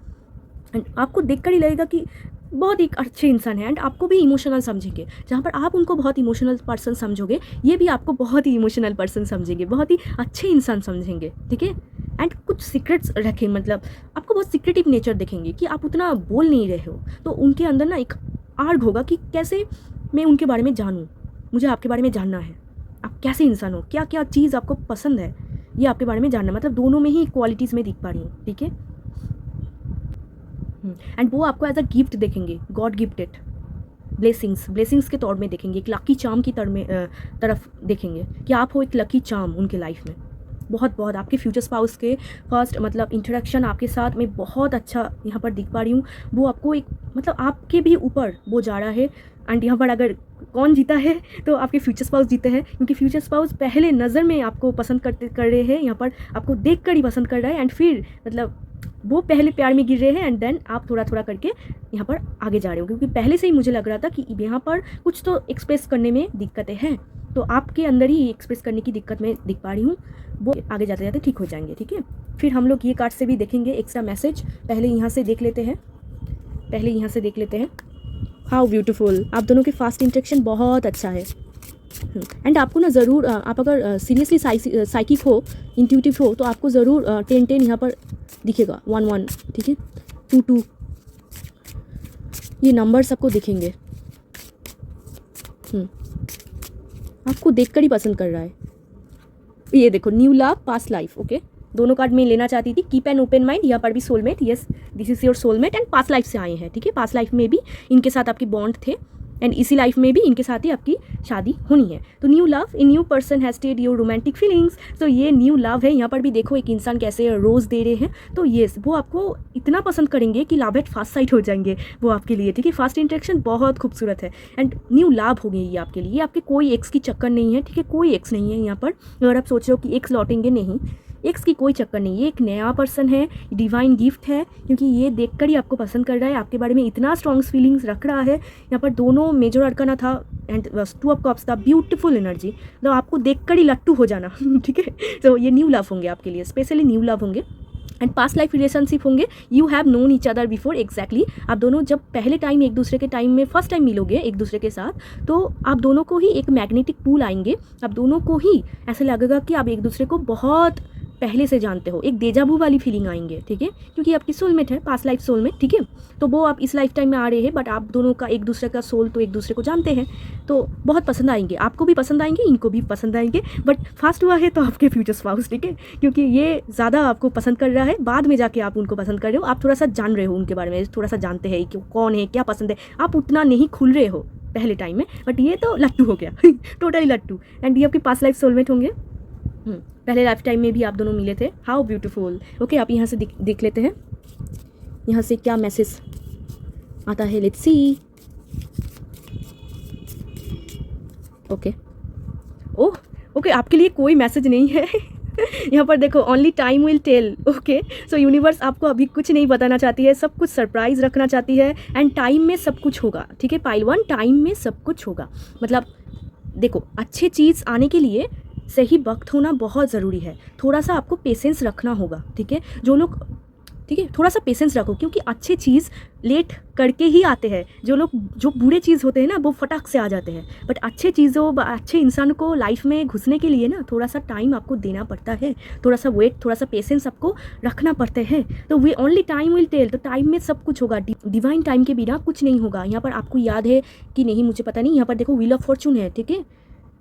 एंड आपको देखकर ही लगेगा कि बहुत एक अच्छे इंसान है, एंड आपको भी इमोशनल समझेंगे। जहाँ पर आप उनको बहुत इमोशनल पर्सन समझोगे, ये भी आपको बहुत ही इमोशनल पर्सन समझेंगे, बहुत ही अच्छे इंसान समझेंगे, ठीक है। एंड कुछ सीक्रेट्स रखें, मतलब आपको बहुत सीक्रेटिव नेचर देखेंगे कि आप उतना बोल नहीं रहे हो, तो उनके अंदर ना एक आर्ग होगा कि कैसे मैं उनके बारे में जानूँ, मुझे आपके बारे में जानना है, आप कैसे इंसान हो, क्या क्या चीज़ आपको पसंद है, ये आपके बारे में जानना। मतलब दोनों में ही क्वालिटीज़ में दिख पा रही हूँ, ठीक है। एंड वो आपको एज अ गिफ्ट देखेंगे, गॉड गिफ्टेड ब्लेसिंग्स के तौर में देखेंगे, एक लकी चार्म की तरफ देखेंगे कि आप हो एक लकी चार्म उनके लाइफ में। बहुत आपके फ्यूचर स्पाउस के फर्स्ट मतलब इंटरेक्शन आपके साथ में बहुत अच्छा यहाँ पर दिख पा रही हूँ। वो आपको एक मतलब आपके भी ऊपर वो जा रहा है। एंड यहाँ पर अगर कौन जीता है तो आपके फ्यूचर स्पाउस जीते हैं, क्योंकि फ्यूचर स्पाउस पहले नज़र में आपको पसंद कर रहे हैं, यहाँ पर आपको देख कर ही पसंद कर रहा है। एंड फिर मतलब वो पहले प्यार में गिर रहे हैं, एंड देन आप थोड़ा थोड़ा करके यहाँ पर आगे जा रहे हो, क्योंकि पहले से ही मुझे लग रहा था कि यहाँ पर कुछ तो एक्सप्रेस करने में दिक्कतें हैं, तो आपके अंदर ही एक्सप्रेस करने की दिक्कत मैं दिख पा रही हूँ, वो आगे जाते जाते ठीक हो जाएंगे, ठीक है। फिर हम लोग ये कार्ड से भी देखेंगे एक्स्ट्रा मैसेज, पहले यहाँ से देख लेते हैं, हाउ ब्यूटीफुल, आप दोनों के फास्ट इंटरेक्शन बहुत अच्छा है। एंड आपको ना ज़रूर आप अगर सीरियसली साइकिक हो, इंट्यूटिव हो, तो आपको ज़रूर 10-10 यहाँ पर दिखेगा, 1-1, ठीक है, 2-2, ये नंबर्स आपको दिखेंगे। आपको देखकर ही पसंद कर रहा है। ये देखो, new love, past life, okay, दोनों कार्ड में लेना चाहती थी। कीप एन ओपन माइंड, यहाँ पर भी soulmate, yes this is your soulmate, and past life से आए हैं, ठीक है, पास्ट लाइफ में भी इनके साथ आपकी बॉन्ड थे, एंड इसी लाइफ में भी इनके साथ ही आपकी शादी होनी है। तो new love, in new person has stayed your romantic feelings. तो ये न्यू लव है। यहाँ पर भी देखो एक इंसान कैसे रोज़ दे रहे हैं, तो येस वो आपको इतना पसंद करेंगे कि लव एट फर्स्ट साइट हो जाएंगे वो आपके लिए, ठीक है। फर्स्ट इंटरेक्शन बहुत खूबसूरत है, एंड न्यू लव हो गई ये आपके लिए। ये आपके कोई एक्स की चक्कर नहीं है, ठीक है, कोई एक्स नहीं है यहाँ पर। अगर आप सोच रहे हो कि एक्स लौटेंगे, नहीं, एक्स की कोई चक्कर नहीं, ये एक नया पर्सन है, डिवाइन गिफ्ट है, क्योंकि ये देखकर ही आपको पसंद कर रहा है, आपके बारे में इतना स्ट्रॉन्ग फीलिंग्स रख रहा है। यहाँ पर दोनों मेजर अरकाना था एंड 2 ऑफ कप्स था, ब्यूटीफुल एनर्जी, तो आपको देखकर ही लट्टू हो जाना, ठीक है। तो ये न्यू लव होंगे आपके लिए, स्पेशली न्यू लव होंगे, एंड पास्ट लाइफ रिलेशनशिप होंगे। You have known each other before, exactly. आप दोनों जब पहले टाइम एक दूसरे के टाइम में फर्स्ट टाइम मिलोगे एक दूसरे के साथ, तो आप दोनों को ही एक मैग्नेटिक पूल आएंगे, आप दोनों को ही ऐसे लगेगा कि आप एक दूसरे को बहुत पहले से जानते हो, एक डेजावू वाली फीलिंग आएंगे, ठीक है, क्योंकि आपकी सोलमेट है, पास्ट लाइफ सोलमेट, ठीक है। तो वो आप इस लाइफ टाइम में आ रहे हैं, बट आप दोनों का एक दूसरे का सोल तो एक दूसरे को जानते हैं, तो बहुत पसंद आएंगे, आपको भी पसंद आएंगे, इनको भी पसंद आएंगे। बट फास्ट हुआ है तो आपके फ्यूचर स्पाउस, ठीक है, क्योंकि ये ज़्यादा आपको पसंद कर रहा है, बाद में जाके आप उनको पसंद कर रहे हो, आप थोड़ा सा जान रहे हो उनके बारे में, थोड़ा सा जानते हैं कि कौन है, क्या पसंद है, आप उतना नहीं खुल रहे हो पहले टाइम में, बट ये तो लट्टू हो गया टोटली लट्टू। एंड ये आपके पास्ट लाइफ सोलमेट होंगे। पहले लाइफ टाइम में भी आप दोनों मिले थे, हाउ ब्यूटीफुल। ओके, आप यहाँ से देख लेते हैं यहाँ से क्या मैसेज आता है, let's see. Okay, oh okay, आपके लिए कोई मैसेज नहीं है यहाँ पर देखो, only time will tell, okay. So universe आपको अभी कुछ नहीं बताना चाहती है, सब कुछ सरप्राइज रखना चाहती है, एंड टाइम में सब कुछ होगा, ठीक है। पाइल 1, टाइम में सब कुछ होगा, मतलब देखो अच्छे चीज़ आने के लिए सही वक्त होना बहुत ज़रूरी है, थोड़ा सा आपको पेशेंस रखना होगा, ठीक है। जो लोग, ठीक है, थोड़ा सा पेशेंस रखो, क्योंकि अच्छे चीज़ लेट करके ही आते हैं। जो लोग, जो बुरे चीज़ होते हैं ना, वो फटाक से आ जाते हैं, बट अच्छे चीज़ों, अच्छे इंसान को लाइफ में घुसने के लिए ना थोड़ा सा टाइम आपको देना पड़ता है, थोड़ा सा वेट, थोड़ा सा पेशेंस आपको रखना पड़ते हैं। तो वे ओनली टाइम विल टेल, तो टाइम में सब कुछ होगा, डिवाइन टाइम के बिना कुछ नहीं होगा। यहाँ पर आपको याद है कि नहीं मुझे पता नहीं, यहाँ पर देखो व्हील ऑफ फॉर्चून है, ठीक है,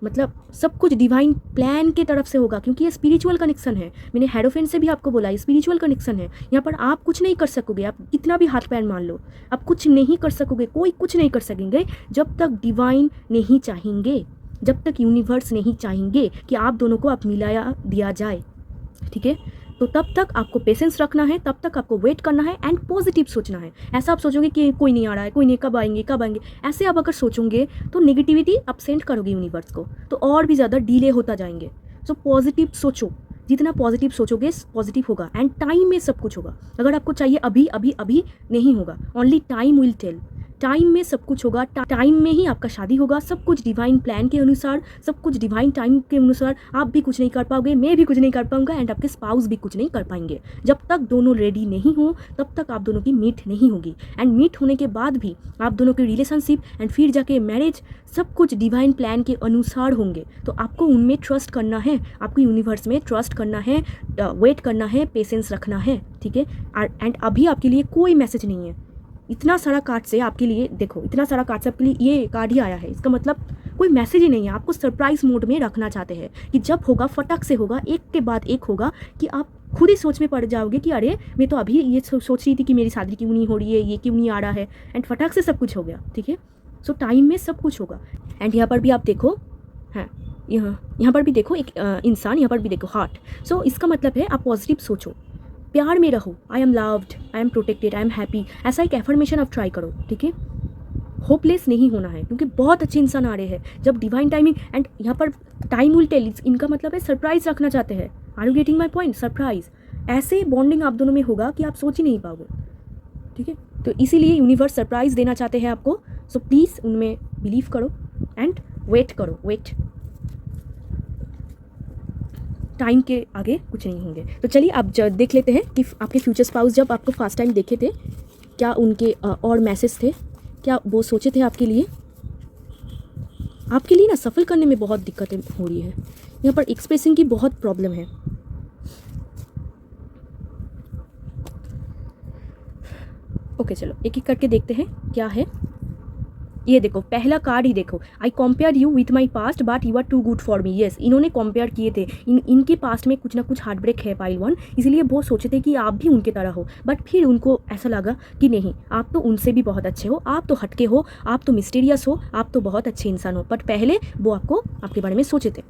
मतलब सब कुछ डिवाइन प्लान के तरफ से होगा, क्योंकि ये स्पिरिचुअल कनेक्शन है। मैंने हेरोफेन से भी आपको बोला, ये स्पिरिचुअल कनेक्शन है। यहाँ पर आप कुछ नहीं कर सकोगे, आप कितना भी हाथ पैर मान लो, आप कुछ नहीं कर सकोगे, कोई कुछ नहीं कर सकेंगे जब तक डिवाइन नहीं चाहेंगे, जब तक यूनिवर्स नहीं चाहेंगे कि आप दोनों को आप मिलाया दिया जाए, ठीक है। तो तब तक आपको पेशेंस रखना है, तब तक आपको वेट करना है, एंड पॉजिटिव सोचना है। ऐसा आप सोचोगे कि कोई नहीं आ रहा है, कोई नहीं, कब आएंगे कब आएंगे, ऐसे आप अगर सोचोगे तो नेगेटिविटी आप सेंड करोगे यूनिवर्स को, तो और भी ज़्यादा डिले होता जाएंगे। सो पॉजिटिव सोचो, जितना पॉजिटिव सोचोगे पॉजिटिव होगा, एंड टाइम में सब कुछ होगा। अगर आपको चाहिए अभी अभी अभी, नहीं होगा, only time will tell, time में सब कुछ होगा, टाइम में ही आपका शादी होगा, सब कुछ डिवाइन प्लान के अनुसार, सब कुछ डिवाइन टाइम के अनुसार। आप भी कुछ नहीं कर पाओगे, मैं भी कुछ नहीं कर पाऊंगा, एंड आपके स्पाउस भी कुछ नहीं कर पाएंगे। जब तक दोनों रेडी नहीं हो तब तक आप दोनों की मीट नहीं होगी, एंड मीट होने के बाद भी आप दोनों की रिलेशनशिप एंड फिर जाके मैरिज, सब कुछ डिवाइन प्लान के अनुसार होंगे। तो आपको उनमें ट्रस्ट करना है, आपको यूनिवर्स में ट्रस्ट करना है, वेट करना है, पेशेंस रखना है, ठीक है। एंड अभी आपके लिए कोई मैसेज नहीं है। इतना सारा कार्ड से आपके लिए, देखो इतना सारा कार्ड से आपके लिए ये कार्ड ही आया है, इसका मतलब कोई मैसेज ही नहीं है। आपको सरप्राइज मोड में रखना चाहते हैं कि जब होगा फटक से होगा, एक के बाद एक होगा, कि आप खुद ही सोच में पड़ जाओगे कि अरे मैं तो अभी ये सोच रही थी कि मेरी शादी क्यों नहीं हो रही है, ये क्यों नहीं आ रहा है, एंड फटाक से सब कुछ हो गया, ठीक है। सो टाइम में सब कुछ होगा। एंड यहाँ पर भी आप देखो, हाँ यहाँ पर भी देखो एक इंसान, यहाँ पर भी देखो हार्ट। सो इसका मतलब है आप पॉजिटिव सोचो, प्यार में रहो, I am loved, I am protected, I am happy, ऐसा एक एफर्मेशन आप ट्राई करो, ठीक है। होपलेस नहीं होना है, क्योंकि बहुत अच्छे इंसान आ रहे हैं जब डिवाइन टाइमिंग, एंड यहाँ पर टाइम विल टेल, इनका मतलब है सरप्राइज रखना चाहते हैं। Are you getting my point? Surprise, ऐसे बॉन्डिंग आप दोनों में होगा कि आप सोच ही नहीं पाओगे, ठीक है। तो इसीलिए यूनिवर्स सरप्राइज देना चाहते हैं आपको। सो प्लीज़ उनमें बिलीव करो एंड वेट करो, वेट, टाइम के आगे कुछ नहीं होंगे। तो चलिए आप देख लेते हैं कि आपके फ्यूचर स्पाउस जब आपको फर्स्ट टाइम देखे थे क्या उनके और मैसेज थे, क्या वो सोचे थे आपके लिए ना सफल करने में बहुत दिक्कतें हो रही है, यहाँ पर एक्सप्रेसिंग की बहुत प्रॉब्लम है। ओके चलो एक एक करके देखते हैं क्या है। ये देखो पहला कार्ड ही देखो, I compare you with my past but you are too good for me. Yes, इन्होंने कंपेयर किए थे, इनके पास्ट में कुछ ना कुछ हार्ट ब्रेक है पाइल 1, इसलिए वो सोचे थे कि आप भी उनके तरह हो, बट फिर उनको ऐसा लगा कि नहीं, आप तो उनसे भी बहुत अच्छे हो, आप तो हटके हो, आप तो मिस्टीरियस हो, आप तो बहुत अच्छे इंसान हो, बट पहले वो आपके बारे में सोचे थे।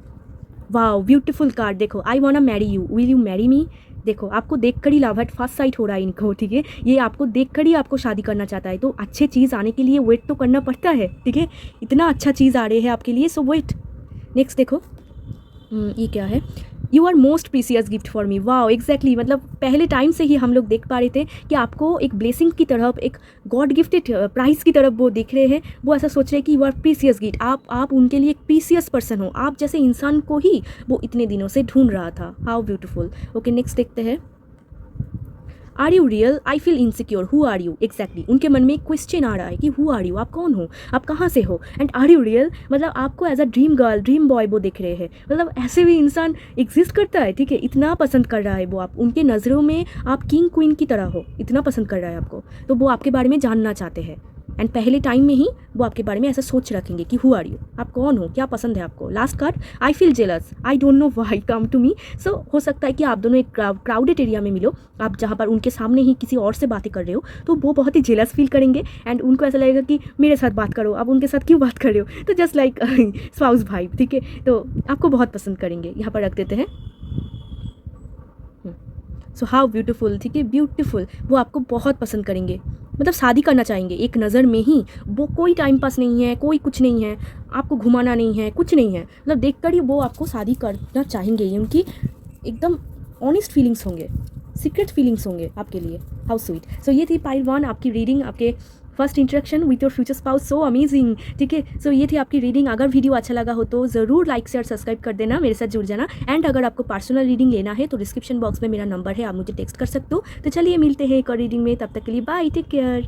वाओ ब्यूटीफुल कार्ड देखो, I want marry you, will you marry me. देखो आपको देखकर ही लव एट फर्स्ट साइट हो रहा है इनको, ठीक है, ये आपको देखकर ही आपको शादी करना चाहता है, तो अच्छे चीज़ आने के लिए वेट तो करना पड़ता है, ठीक है, इतना अच्छा चीज़ आ रही है आपके लिए, सो वेट। नेक्स्ट देखो ये क्या है, you are most precious gift for me. Wow exactly, मतलब पहले टाइम से ही हम लोग देख पा रहे थे कि आपको एक ब्लेसिंग की तरफ, एक गॉड गिफ्टेड प्राइज की तरफ वो देख रहे हैं, वो ऐसा सोच रहे हैं कि यू आर प्रीसियस गिफ्ट, आप उनके लिए एक प्रीसियस पर्सन हो, आप जैसे इंसान को ही वो इतने दिनों से ढूंढ रहा था। How beautiful. ओके नेक्स्ट देखते हैं, are you real, I feel insecure, who are you. Exactly, उनके मन में एक क्वेश्चन आ रहा है कि हु आर यू, आप कौन हो, आप कहाँ से हो, एंड आर यू रियल, मतलब आपको as a dream girl, dream boy वो देख रहे हैं, मतलब ऐसे भी इंसान एग्जिस्ट करता है, ठीक है, इतना पसंद कर रहा है वो, आप उनके नज़रों में आप किंग क्वीन की तरह हो, इतना पसंद कर रहा है आपको, तो वो आपके बारे में जानना चाहते हैं, एंड पहले टाइम में ही वो आपके बारे में ऐसा सोच रखेंगे कि हु आर यू, आप कौन हो, क्या पसंद है आपको। Last card, I feel jealous, I don't know why, come to me. So हो सकता है कि आप दोनों एक क्राउडेड एरिया में मिलो, आप जहाँ पर उनके सामने ही किसी और से बातें कर रहे हो, तो वो बहुत ही जेलस फील करेंगे, एंड उनको ऐसा लगेगा कि मेरे साथ बात करो, आप उनके साथ क्यों बात कर रहे हो, तो जस्ट लाइक स्पाउस भाई, ठीक है, तो आपको बहुत पसंद करेंगे। यहाँ पर रख देते हैं। सो हाउ ब्यूटीफुल, ठीक है, ब्यूटीफुल, वो आपको बहुत पसंद करेंगे, मतलब शादी करना चाहेंगे एक नज़र में ही, वो कोई टाइम पास नहीं है, कोई कुछ नहीं है, आपको घुमाना नहीं है, कुछ नहीं है, मतलब देखकर ही वो आपको शादी करना चाहेंगे, ये उनकी एकदम ऑनेस्ट फीलिंग्स होंगे, सीक्रेट फीलिंग्स होंगे आपके लिए। How sweet. सो ये थी पाइल 1 आपकी रीडिंग, आपके first interaction with your future spouse, so amazing, ठीक है। सो ये थी आपकी रीडिंग, अगर वीडियो अच्छा लगा हो तो ज़रूर लाइक शेयर सब्सक्राइब कर देना, मेरे साथ जुड़ जाना, एंड अगर आपको पर्सनल रीडिंग लेना है तो डिस्क्रिप्शन बॉक्स में मेरा नंबर है, आप मुझे टेक्स्ट कर सकते हो। तो चलिए मिलते हैं एक और रीडिंग में, तब तक के लिए bye, take care.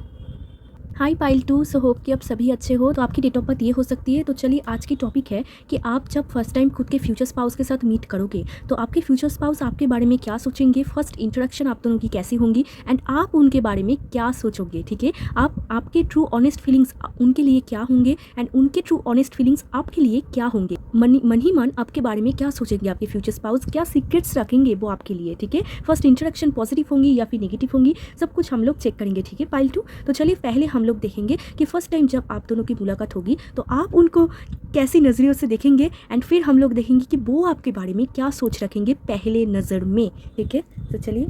Hi pile 2, so hope कि आप सभी अच्छे हो। तो आपकी डेट ऑफ बर्थ ये हो सकती है, तो चलिए आज की टॉपिक है कि आप जब फर्स्ट टाइम खुद के फ्यूचर स्पाउस के साथ मीट करोगे तो आपके फ्यूचर स्पाउस आपके बारे में क्या सोचेंगे, फर्स्ट इंट्रोडक्शन आप दोनों की कैसी होंगी, एंड आप उनके बारे में क्या सोचोगे, ठीक है, आपके ट्रू ऑनेस्ट फीलिंग्स उनके लिए क्या होंगे, एंड उनके ट्रू ऑनेस्ट फीलिंग्स आपके लिए क्या होंगे, मन ही मन आपके बारे में क्या सोचेंगे आपके फ्यूचर स्पाउस, क्या सीक्रेट्स रखेंगे वो आपके लिए, ठीक है, फर्स्ट इंट्रोडक्शन पॉजिटिव होंगी या फिर नेगेटिव होंगी, सब कुछ हम लोग चेक करेंगे, ठीक है पाइल 2। तो चलिए पहले हम लोग देखेंगे कि फर्स्ट टाइम जब आप दोनों की मुलाकात होगी तो आप उनको कैसी नज़रियों से देखेंगे, एंड फिर हम लोग देखेंगे कि वो आपके बारे में क्या सोच रखेंगे पहले नज़र में, ठीक है। तो चलिए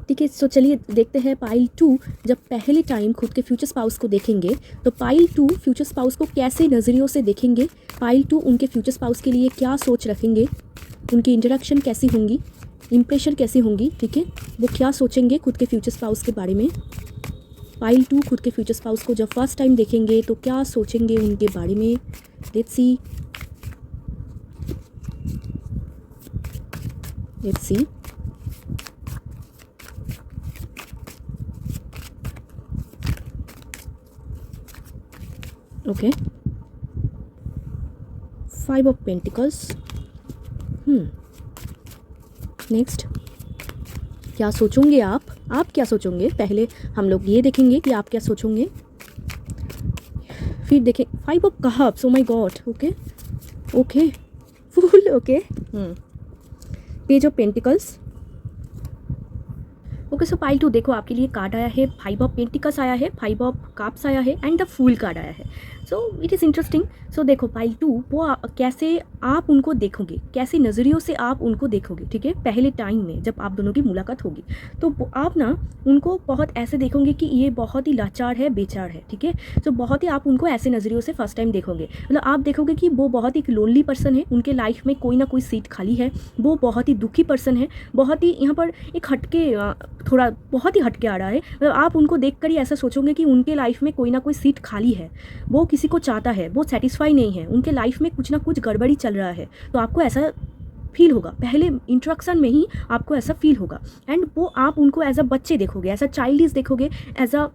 ठीक है, सो चलिए देखते हैं पाइल 2 जब पहले टाइम खुद के फ्यूचर स्पाउस को देखेंगे तो पाइल 2 फ्यूचर स्पाउस को कैसे नज़रियों से देखेंगे, पाइल 2 उनके फ्यूचर स्पाउस के लिए क्या सोच रखेंगे, उनकी इंटरेक्शन कैसी होंगी, इम्प्रेशन कैसी होंगी, ठीक है, वो क्या सोचेंगे खुद के फ्यूचर स्पाउस के बारे में। पाइल 2 खुद के फ्यूचर स्पाउस को जब फर्स्ट टाइम देखेंगे तो क्या सोचेंगे उनके बारे में, let's see. Okay, 5 of pentacles. Next क्या सोचोगे आप क्या सोचोगे, पहले हम लोग ये देखेंगे कि आप क्या सोचोगे, फिर देखें 5 of cups. O my God, okay okay full, okay page of pentacles. Okay so pile 2 देखो आपके लिए कार्ड आया है, 5 ऑफ पेंटिकल्स आया है, 5 ऑफ कप्स आया है, एंड द फूल कार्ड आया है। So it is interesting. So देखो पाइल 2 वो कैसे आप उनको देखोगे, कैसे नज़रियों से आप उनको देखोगे, ठीक है, पहले टाइम में जब आप दोनों की मुलाकात होगी तो आप ना उनको बहुत ऐसे देखोगे कि ये बहुत ही लाचार है, बेचार है, ठीक है। सो बहुत ही आप उनको ऐसे नज़रियों से फर्स्ट टाइम देखोगे, मतलब आप देखोगे कि वो बहुत ही लोनली पर्सन है, उनके लाइफ में कोई ना कोई सीट खाली है, वो बहुत ही दुखी पर्सन है, बहुत ही यहाँ पर एक हटके थोड़ा बहुत ही हटके आ रहा है, मतलब आप उनको देखकर ही ऐसा सोचोगे कि उनके लाइफ में कोई ना कोई सीट खाली है, वो किसी को चाहता है, वो सेटिस्फाई नहीं है, उनके लाइफ में कुछ ना कुछ गड़बड़ी चल रहा है, तो आपको ऐसा फील होगा, पहले इंट्रोडक्शन में ही आपको ऐसा फील होगा। एंड वो आप उनको एज अ बच्चे देखोगे, एज अ चाइल्डिश देखोगे, एज अ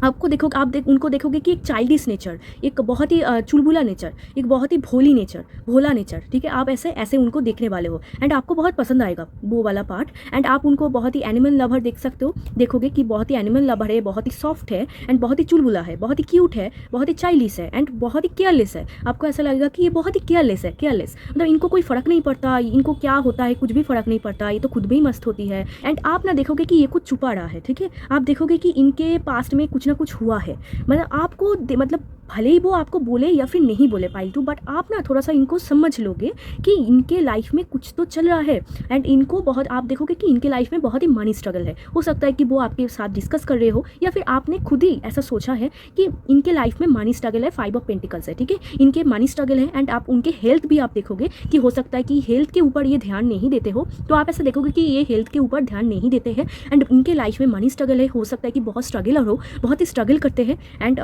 आपको देखोगे, उनको देखोगे कि एक चाइल्डिश नेचर, एक बहुत ही चुलबुला नेचर, एक बहुत ही भोला नेचर, ठीक है। आप ऐसे ऐसे उनको देखने वाले हो एंड आपको बहुत पसंद आएगा वो वाला पार्ट। एंड आप उनको बहुत ही एनिमल लवर देख सकते हो, देखोगे कि बहुत ही एनिमल लवर है, बहुत ही सॉफ्ट है एंड बहुत ही चुलबुला है, बहुत ही क्यूट है, बहुत ही चाइल्डिश है एंड बहुत ही केयरलेस है। आपको ऐसा लगेगा कि ये बहुत ही केयरलेस मतलब इनको कोई फ़र्क नहीं पड़ता, इनको क्या होता है कुछ भी फ़र्क नहीं पड़ता, ये तो खुद भी ही मस्त होती है। एंड आप ना देखोगे कि ये कुछ छुपा रहा है, ठीक है। आप देखोगे कि इनके पास्ट में कुछ ना कुछ हुआ है, मतलब आपको मतलब भले ही वो आपको बोले या फिर नहीं बोले पाइल्टू, बट आप ना थोड़ा सा इनको समझ लोगे कि इनके लाइफ में कुछ तो चल रहा है। एंड इनको बहुत, आप देखोगे कि इनके लाइफ में बहुत ही मनी स्ट्रगल है। हो सकता है कि वो आपके साथ डिस्कस कर रहे हो या फिर आपने खुद ही ऐसा सोचा है कि इनके लाइफ में मनी स्ट्रगल है, 5 ऑफ पेंटिकल्स है, ठीक है। इनके मनी स्ट्रगल है एंड आप उनके हेल्थ भी आप देखोगे कि हो सकता है कि हेल्थ के ऊपर ये ध्यान नहीं देते हो, तो आप ऐसा देखोगे कि ये हेल्थ के ऊपर ध्यान नहीं देते हैं एंड इनके लाइफ में मनी स्ट्रगल है। हो सकता है कि बहुत स्ट्रगलर हो, बहुत ही स्ट्रगल करते हैं एंड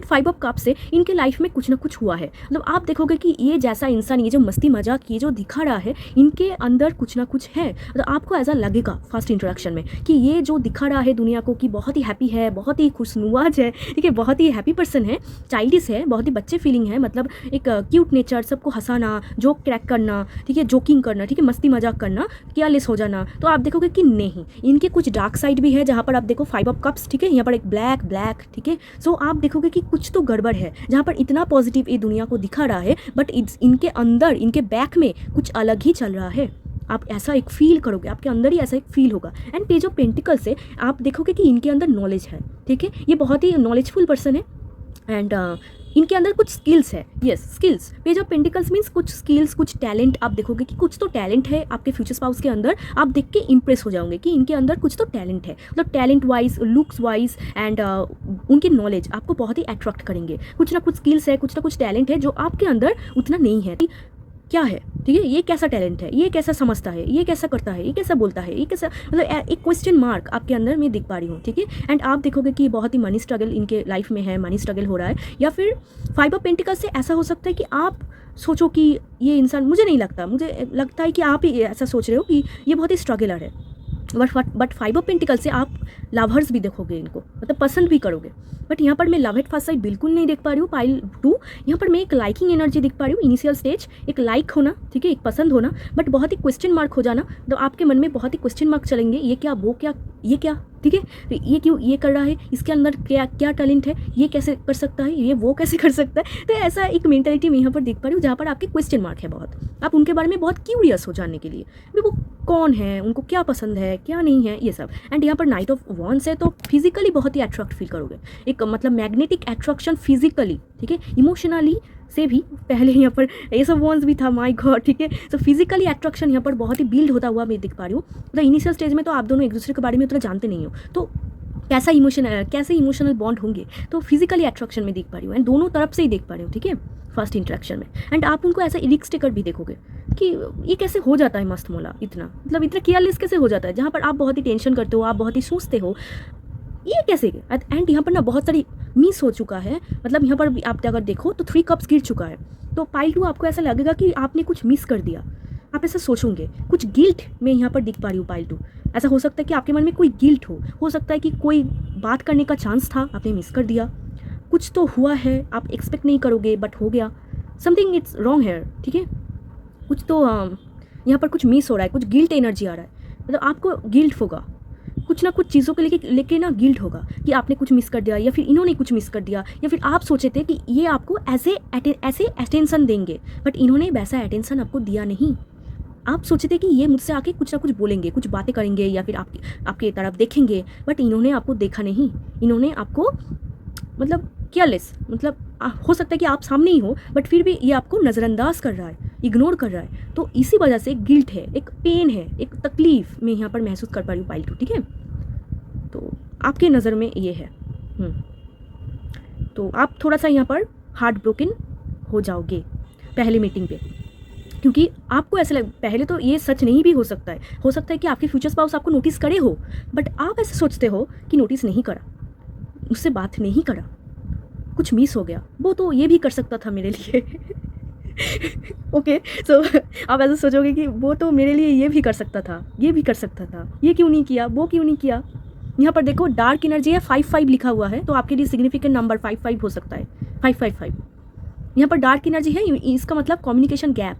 5 ऑफ कप से इनके लाइफ में कुछ ना कुछ हुआ है। मतलब आप देखोगे कि ये जैसा इंसान, ये जो मस्ती मजाक ये जो दिखा रहा है, इनके अंदर कुछ ना कुछ है। मतलब आपको ऐसा लगेगा फर्स्ट इंट्रोडक्शन में कि ये जो दिखा रहा है दुनिया को कि बहुत ही हैप्पी है, बहुत ही खुशनुमाज है, ठीक है, बहुत ही हैप्पी पर्सन है, चाइल्डिश है, बहुत ही बच्चे फीलिंग है, मतलब एक क्यूट नेचर, सबको हंसाना, जोक क्रैक करना, ठीक है, जोकिंग करना, ठीक है, मस्ती मजाक करना, केयरलेस हो जाना। तो आप देखोगे कि नहीं, इनके कुछ डार्क साइड भी है, जहाँ पर आप देखो 5 ऑफ कप्स, ठीक है, यहाँ पर एक ब्लैक, ठीक है। सो आप देखोगे कि कुछ तो गड़बड़ है, जहाँ पर इतना पॉजिटिव ये दुनिया को दिखा रहा है, बट इनके अंदर, इनके बैक में कुछ अलग ही चल रहा है। आप ऐसा एक फील करोगे, आपके अंदर ही ऐसा एक फील होगा। एंड पेज ऑफ पेंटिकल से आप देखोगे कि इनके अंदर नॉलेज है, ठीक है, ये बहुत ही नॉलेजफुल पर्सन है एंड इनके अंदर कुछ स्किल्स है। Yes, skills, page of pentacles means कुछ स्किल्स, कुछ टैलेंट। आप देखोगे कि कुछ तो टैलेंट है आपके फ्यूचर स्पाउस के अंदर। आप देख के इंप्रेस हो जाओगे कि इनके अंदर कुछ तो टैलेंट है, मतलब talent wise, looks wise and उनके नॉलेज आपको बहुत ही अट्रैक्ट करेंगे। कुछ ना कुछ स्किल्स है, कुछ ना कुछ टैलेंट है जो आपके अंदर उतना नहीं है। क्या है, ठीक है, ये कैसा टैलेंट है, ये कैसा समझता है, ये कैसा करता है, ये कैसा बोलता है, ये कैसा, मतलब एक क्वेश्चन मार्क आपके अंदर मैं दिख पा रही हूँ, ठीक है। एंड आप देखोगे कि बहुत ही मनी स्ट्रगल इनके लाइफ में है, मनी स्ट्रगल हो रहा है। या फिर 5 ऑफ पेंटिकल्स से ऐसा हो सकता है कि आप सोचो कि ये इंसान, मुझे नहीं लगता, मुझे लगता है कि आप ही ऐसा सोच रहे हो कि ये बहुत ही स्ट्रगलर है। बट 5 ऑफ पेंटिकल से आप लवर्स भी देखोगे इनको, मतलब पसंद भी करोगे। बट यहाँ पर मैं लव एट फर्स्ट साइट बिल्कुल नहीं देख पा रही हूँ पाइल 2। यहाँ पर मैं एक लाइकिंग एनर्जी दिख पा रही हूँ, इनिशियल स्टेज, एक लाइक होना, ठीक है, एक पसंद होना, बट बहुत ही क्वेश्चन मार्क हो जाना। तो आपके मन में बहुत ही क्वेश्चन मार्क चलेंगे, ये क्या, वो क्या, ये क्या, ठीक है, तो ये क्यों ये कर रहा है, इसके अंदर क्या क्या टैलेंट है, ये कैसे कर सकता है, ये वो कैसे कर सकता है। तो ऐसा एक मेंटालिटी मैं यहाँ पर देख पा रही हूँ, जहाँ पर आपके क्वेश्चन मार्क है बहुत। आप उनके बारे में बहुत क्यूरियस हो जानने के लिए भी, वो कौन है, उनको क्या पसंद है, क्या नहीं है, ये सब। एंड यहाँ पर नाइट ऑफ वॉन्ड्स है, तो फिजिकली बहुत ही अट्रैक्ट फील करोगे, एक मतलब मैग्नेटिक अट्रैक्शन फिजिकली, ठीक है, इमोशनली से भी पहले यहाँ पर एस ऑफ वॉन्ड्स भी था, माय गॉड, ठीक है। तो फिजिकली अट्रैक्शन यहाँ पर बहुत ही बिल्ड होता हुआ मैं देख पा रही हूँ। मतलब इनिशियल स्टेज में तो आप दोनों एक दूसरे के बारे में उतना जानते नहीं हो, तो कैसे इमोशनल बॉन्ड होंगे, तो फिजिकली अट्रैक्शन में देख पा रही हूँ एंड दोनों तरफ से ही देख पा रही हूँ, ठीक है, फर्स्ट इंटरेक्शन में। एंड आप उनको ऐसा रिस्क टेकर भी देखोगे कि ये कैसे हो जाता है मस्त मोला, इतना मतलब इतना केयरलेस कैसे हो जाता है, जहाँ पर आप बहुत ही टेंशन करते हो, आप बहुत ही सोचते हो, ये कैसे। एंड यहाँ पर ना बहुत सारी मिस हो चुका है, मतलब यहाँ पर आप अगर देखो तो 3 कप्स गिर चुका है। तो पाइल 2 आपको ऐसा लगेगा कि आपने कुछ मिस कर दिया, आप ऐसा सोचोगे, कुछ गिल्ट में यहाँ पर दिख पा रही हूँ पाइल 2। ऐसा हो सकता है कि आपके मन में कोई गिल्ट हो सकता है कि कोई बात करने का चांस था, आपने मिस कर दिया, कुछ तो हुआ है, आप एक्सपेक्ट नहीं करोगे बट हो गया, समथिंग इट्स रॉन्ग है, ठीक है, कुछ तो यहाँ पर कुछ मिस हो रहा है, कुछ गिल्ट एनर्जी आ रहा है, मतलब आपको गिल्ट होगा, कुछ ना कुछ चीज़ों को लेके ना गिल्ट होगा कि आपने कुछ मिस कर दिया, या फिर इन्होंने कुछ मिस कर दिया, या फिर आप सोचे थे कि ये आपको ऐसे अटेंशन देंगे, बट इन्होंने वैसा अटेंशन आपको दिया नहीं। आप सोचे थे कि ये मुझसे आके कुछ ना कुछ बोलेंगे, कुछ बातें करेंगे, या फिर आपके तरफ देखेंगे, बट इन्होंने आपको देखा नहीं, इन्होंने आपको मतलब केयरलेस, मतलब हो सकता है कि आप सामने ही हो बट फिर भी ये आपको नज़रअंदाज कर रहा है, इग्नोर कर रहा है। तो इसी वजह से गिल्ट है, एक पेन है, एक तकलीफ मैं यहाँ पर महसूस कर पा रही हूँ पाइल 2, ठीक है। तो आपके नज़र में ये है, तो आप थोड़ा सा यहाँ पर हार्ट ब्रोकन हो जाओगे पहली मीटिंग पे, क्योंकि आपको ऐसा पहले तो ये सच नहीं भी हो सकता है कि आपके फ्यूचर स्पाउस आपको नोटिस करे हो, बट आप ऐसे सोचते हो कि नोटिस नहीं करा, उससे बात नहीं करा, कुछ मिस हो गया, वो तो ये भी कर सकता था मेरे लिए ओके, सो आप ऐसा सोचोगे कि वो तो मेरे लिए ये भी कर सकता था, ये भी कर सकता था, ये क्यों नहीं किया, वो क्यों नहीं किया। यहाँ पर देखो डार्क एनर्जी है, 5-5 लिखा हुआ है, तो आपके लिए सिग्निफिकेंट नंबर 5-5 हो सकता है, 5-5-5। यहाँ पर डार्क एनर्जी है, इसका मतलब कम्युनिकेशन गैप।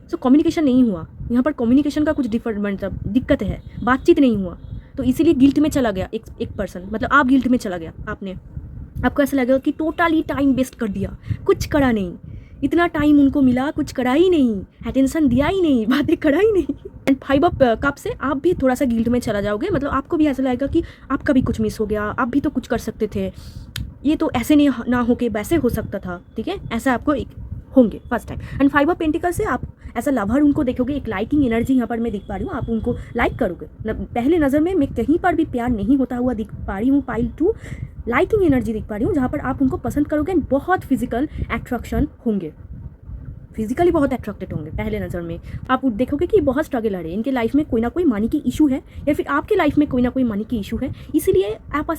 सो कम्युनिकेशन नहीं हुआ यहाँ पर, कम्युनिकेशन का कुछ मतलब दिक्कत है, बातचीत नहीं हुआ, तो इसीलिए गिल्ट में चला गया एक पर्सन, मतलब आप गिल्ट में चला गया। आपको ऐसा लगेगा कि टोटली टाइम वेस्ट कर दिया, कुछ करा नहीं, इतना टाइम उनको मिला, कुछ करा ही नहीं, अटेंशन दिया ही नहीं, बातें करा ही नहीं। एंड 5 ऑफ कप से आप भी थोड़ा सा गिल्ट में चला जाओगे, मतलब आपको भी ऐसा लगेगा कि आपका भी कुछ मिस हो गया, आप भी तो कुछ कर सकते थे, ये तो ऐसे नहीं ना हो के वैसे हो सकता था, ठीक है, ऐसा आपको होंगे first time. And 5 of pentacle से आप ऐसा लवर उनको देखोगे, एक लाइकिंग एनर्जी यहाँ पर मैं दिख पा रही हूँ, आप उनको लाइक करोगे, पहले नज़र में मैं कहीं पर भी प्यार नहीं होता हुआ दिख पा रही हूँ। पाइल 2 लाइकिंग एनर्जी दिख पा रही हूँ, जहाँ पर आप उनको पसंद करोगे एंड बहुत फिजिकल अट्रैक्शन होंगे, फिजिकली बहुत अट्रैक्टेड होंगे। पहले नज़र में आप देखोगे कि बहुत स्ट्रगल आ रहे हैं इनके लाइफ में, कोई ना कोई मनी की इशू है, या फिर आपके लाइफ में कोई ना कोई मनी की इशू है, इसीलिए आप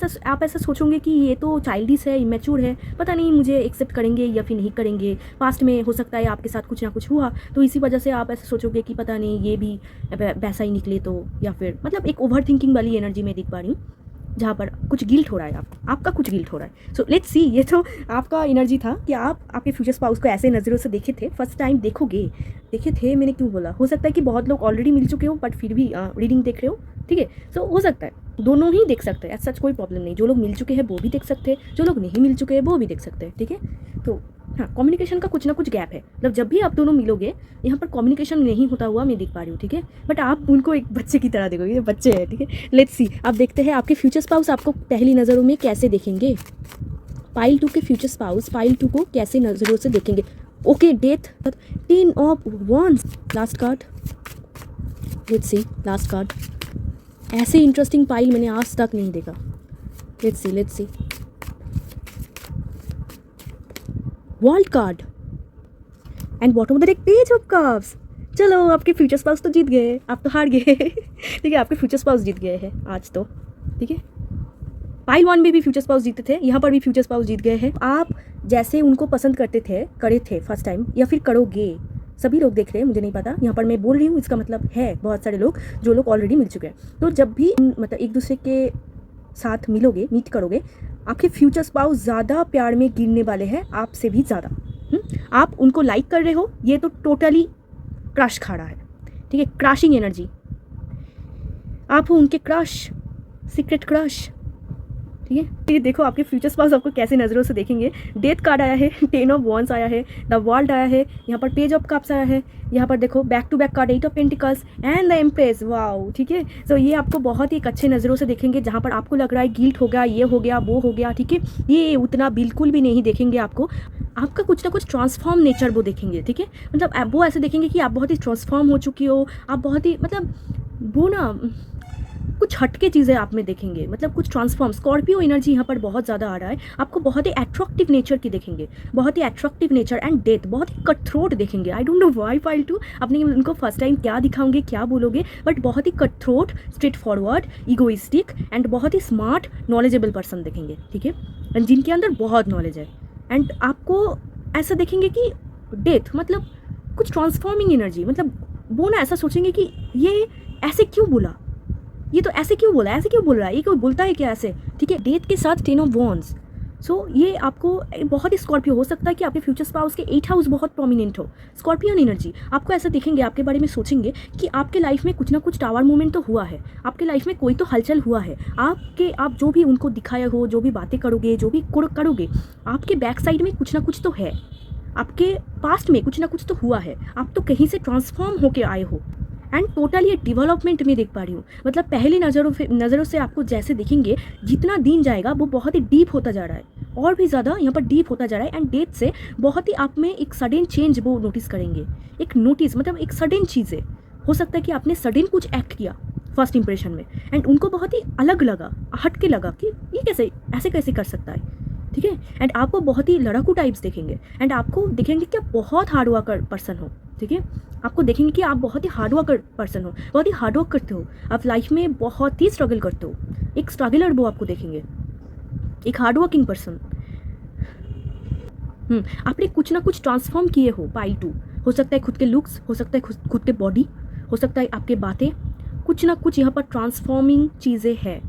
ऐसा सोचोगे कि ये तो चाइल्डिश है, इमेच्योर है, पता नहीं मुझे एक्सेप्ट करेंगे या फिर नहीं करेंगे, पास्ट में हो सकता है आपके साथ कुछ ना कुछ हुआ, तो इसी वजह से आप ऐसा सोचोगे कि पता नहीं ये भी वैसा ही निकले तो, या फिर मतलब एक ओवर थिंकिंग वाली एनर्जी में दिख पा रही हूँ, जहाँ पर कुछ गिल्ट हो रहा है, आपका कुछ गिल्ट हो रहा है। सो लेट्स सी, ये तो आपका एनर्जी था कि आप आपके फ्यूचर स्पाउस को ऐसे नज़रों से देखे थे, फर्स्ट टाइम देखे थे, मैंने क्यों बोला, हो सकता है कि बहुत लोग ऑलरेडी मिल चुके हो बट फिर भी रीडिंग देख रहे हो, ठीक है। सो हो सकता है दोनों ही देख सकते हैं, सच कोई प्रॉब्लम नहीं, जो लोग मिल चुके हैं वो भी देख सकते हैं, जो लोग नहीं मिल चुके हैं वो भी देख सकते हैं, ठीक है। तो हाँ, कम्युनिकेशन का कुछ ना कुछ गैप है, मतलब जब भी आप दोनों मिलोगे यहाँ पर कम्युनिकेशन नहीं होता हुआ मैं दिख पा रही हूँ, ठीक है, बट आप उनको एक बच्चे की तरह देखोगे, ये बच्चे हैं, ठीक है। लेट्स सी, आप देखते हैं आपके फ्यूचर स्पाउस आपको पहली नज़रों में कैसे देखेंगे। पाइल 2 के फ्यूचर स्पाउस पाइल 2 को कैसे नज़रों से देखेंगे। Okay, death, 10 of wands, last card, let's see last card. ऐसे इंटरेस्टिंग पाइल मैंने आज तक नहीं देखा। Let's see world card and bottom of the deck page of cups. चलो, आपके फ्यूचर स्पाउस तो जीत गए, आप तो हार गए, ठीक है, आपके फ्यूचर स्पाउस जीत गए हैं आज तो, ठीक है। पाइल 1 में भी फ्यूचर स्पाउस जीते थे, यहाँ पर भी फ्यूचर स्पाउस जीत गए हैं। आप जैसे उनको पसंद करे थे फर्स्ट टाइम, या फिर करोगे, सभी लोग देख रहे हैं, मुझे नहीं पता, यहाँ पर मैं बोल रही हूँ, इसका मतलब है बहुत सारे लोग, जो लोग ऑलरेडी मिल चुके हैं। तो जब भी मतलब एक दूसरे के साथ मीट करोगे, आपके फ्यूचर स्पाउस ज़्यादा प्यार में गिरने वाले हैं आपसे भी ज़्यादा। आप उनको लाइक कर रहे हो, ये तो टोटली क्रश खा रहा है, ठीक है, क्रशिंग एनर्जी, आप हो उनके क्रश, सीक्रेट क्रश, ठीक है। ये देखो आपके फ्यूचर स्पाउस आपको कैसे नज़रों से देखेंगे। डेथ कार्ड आया है, 10 ऑफ wands आया है, द वर्ल्ड आया है, यहाँ पर पेज ऑफ कप्स आया है, यहाँ पर देखो back to back card 8 of pentacles and the empress, wow, ठीक है। तो ये आपको बहुत ही एक अच्छे नज़रों से देखेंगे, जहाँ पर आपको लग रहा है गिल्ट हो गया, ये हो गया, वो हो गया, ठीक है, ये उतना बिल्कुल भी नहीं देखेंगे आपको। आपका कुछ ना कुछ ट्रांसफॉर्म नेचर वो देखेंगे, ठीक है, मतलब वो ऐसे देखेंगे कि आप बहुत ही ट्रांसफॉर्म हो चुकी हो, आप बहुत ही मतलब वो ना कुछ हटके चीज़ें आप में देखेंगे, मतलब कुछ ट्रांसफॉर्म। स्कॉर्पियो एनर्जी यहाँ पर बहुत ज़्यादा आ रहा है, आपको बहुत ही अट्रैक्टिव नेचर की देखेंगे, बहुत ही अट्रैक्टिव नेचर एंड डेथ, बहुत ही कट थ्रोट देखेंगे। आई डोंट नो व्हाई पाइल 2 अपने उनको फर्स्ट टाइम क्या दिखाओगे, क्या बोलोगे, बट बहुत ही cut throat, straightforward, egoistic and बहुत ही स्मार्ट नॉलेजेबल पर्सन देखेंगे, ठीक है, जिनके अंदर बहुत नॉलेज है। एंड आपको ऐसा देखेंगे कि डेथ मतलब कुछ ट्रांसफॉर्मिंग एनर्जी, मतलब वो ना ऐसा सोचेंगे कि ये ऐसे क्यों बोला, ये तो ऐसे क्यों बोला, ऐसे क्यों बोल रहा है, ये कोई बोलता है क्या ऐसे, ठीक है। डेथ के साथ 10 ऑफ wands, सो ये आपको बहुत ही स्कॉर्पियो हो सकता है कि आपके फ्यूचर स्पाउस के 8th हाउस बहुत प्रोमिनेंट हो, स्कॉर्पियन एनर्जी। आपको ऐसा देखेंगे, आपके बारे में सोचेंगे कि आपके लाइफ में कुछ ना कुछ टावर मूवमेंट तो हुआ है, आपके लाइफ में कोई तो हलचल हुआ है, आप जो भी उनको दिखाए हो, जो भी बातें करोगे, जो भी करोगे, आपके बैक साइड में कुछ ना कुछ तो है, आपके पास्ट में कुछ ना कुछ तो हुआ है, आप तो कहीं से ट्रांसफॉर्म होके आए हो। एंड टोटल ये डेवलपमेंट में देख पा रही हूँ, मतलब पहली नज़रों से आपको जैसे दिखेंगे, जितना दिन जाएगा वो बहुत ही डीप होता जा रहा है, और भी ज़्यादा यहाँ पर डीप होता जा रहा है। एंड डेथ से बहुत ही आप में एक सडन चेंज वो नोटिस करेंगे, एक नोटिस मतलब एक सडन चीज़ है, हो सकता है कि आपने सडन कुछ एक्ट किया फर्स्ट इंप्रेशन में, एंड उनको बहुत ही अलग लगा, हट के लगा कि ये कैसे ऐसे कैसे कर सकता है, ठीक है। एंड आपको बहुत ही लड़ाकू टाइप्स देखेंगे, एंड आपको देखेंगे कि आप बहुत हार्ड वर्कर पर्सन हो, ठीक है, आपको देखेंगे कि आप बहुत ही हार्ड वर्कर पर्सन हो, बहुत ही हार्ड वर्क करते हो, आप लाइफ में बहुत ही स्ट्रगल करते हो, एक स्ट्रगलर वो आपको देखेंगे, एक हार्ड वर्किंग पर्सन। आपने कुछ ना कुछ ट्रांसफॉर्म किए हो पाइल 2। हो सकता है खुद के लुक्स, हो सकता है खुद के बॉडी, हो सकता है आपके बातें, कुछ ना कुछ यहाँ पर ट्रांसफॉर्मिंग चीज़ें हैं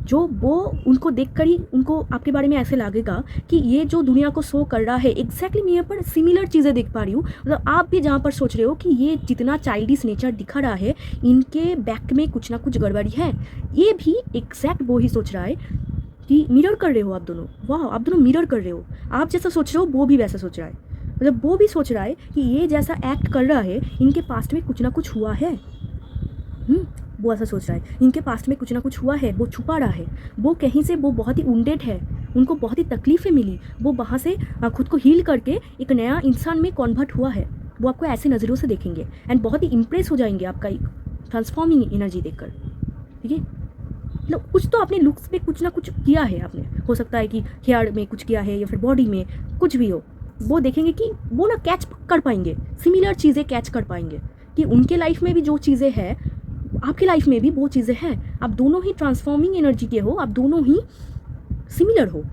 जो वो उनको देखकर ही उनको आपके बारे में ऐसे लगेगा कि ये जो दुनिया को शो कर रहा है एग्जैक्टली मैं यहाँ पर सिमिलर चीज़ें देख पा रही हूँ। मतलब आप भी जहाँ पर सोच रहे हो कि ये जितना चाइल्डिश नेचर दिखा रहा है इनके बैक में कुछ ना कुछ गड़बड़ी है, ये भी एग्जैक्ट वो ही सोच रहा है कि मिरर कर रहे हो आप दोनों। वाह, आप दोनों मिरर कर रहे हो। आप जैसा सोच रहे हो वो भी वैसा सोच रहा है। मतलब वो भी सोच रहा है कि ये जैसा एक्ट कर रहा है इनके पास्ट में कुछ ना कुछ हुआ है। वो ऐसा सोच रहा है इनके पास्ट में कुछ ना कुछ हुआ है, वो छुपा रहा है, वो कहीं से वो बहुत ही वुंडेड है, उनको बहुत ही तकलीफ़ें मिली, वो वहाँ से खुद को हील करके एक नया इंसान में कन्वर्ट हुआ है। वो आपको ऐसे नज़रों से देखेंगे एंड बहुत ही इम्प्रेस हो जाएंगे आपका एक ट्रांसफॉर्मिंग एनर्जी देखकर। ठीक है, मतलब कुछ तो आपने लुक्स पे कुछ ना कुछ किया है आपने, हो सकता है कि हेयर में कुछ किया है या फिर बॉडी में कुछ भी हो। वो देखेंगे कि वो ना कैच कर पाएंगे, सिमिलर चीज़ें कैच कर पाएंगे कि उनके लाइफ में भी जो चीज़ें हैं आपकी लाइफ में भी वो चीज़ें हैं। आप दोनों ही ट्रांसफॉर्मिंग एनर्जी के हो, आप दोनों ही सिमिलर हो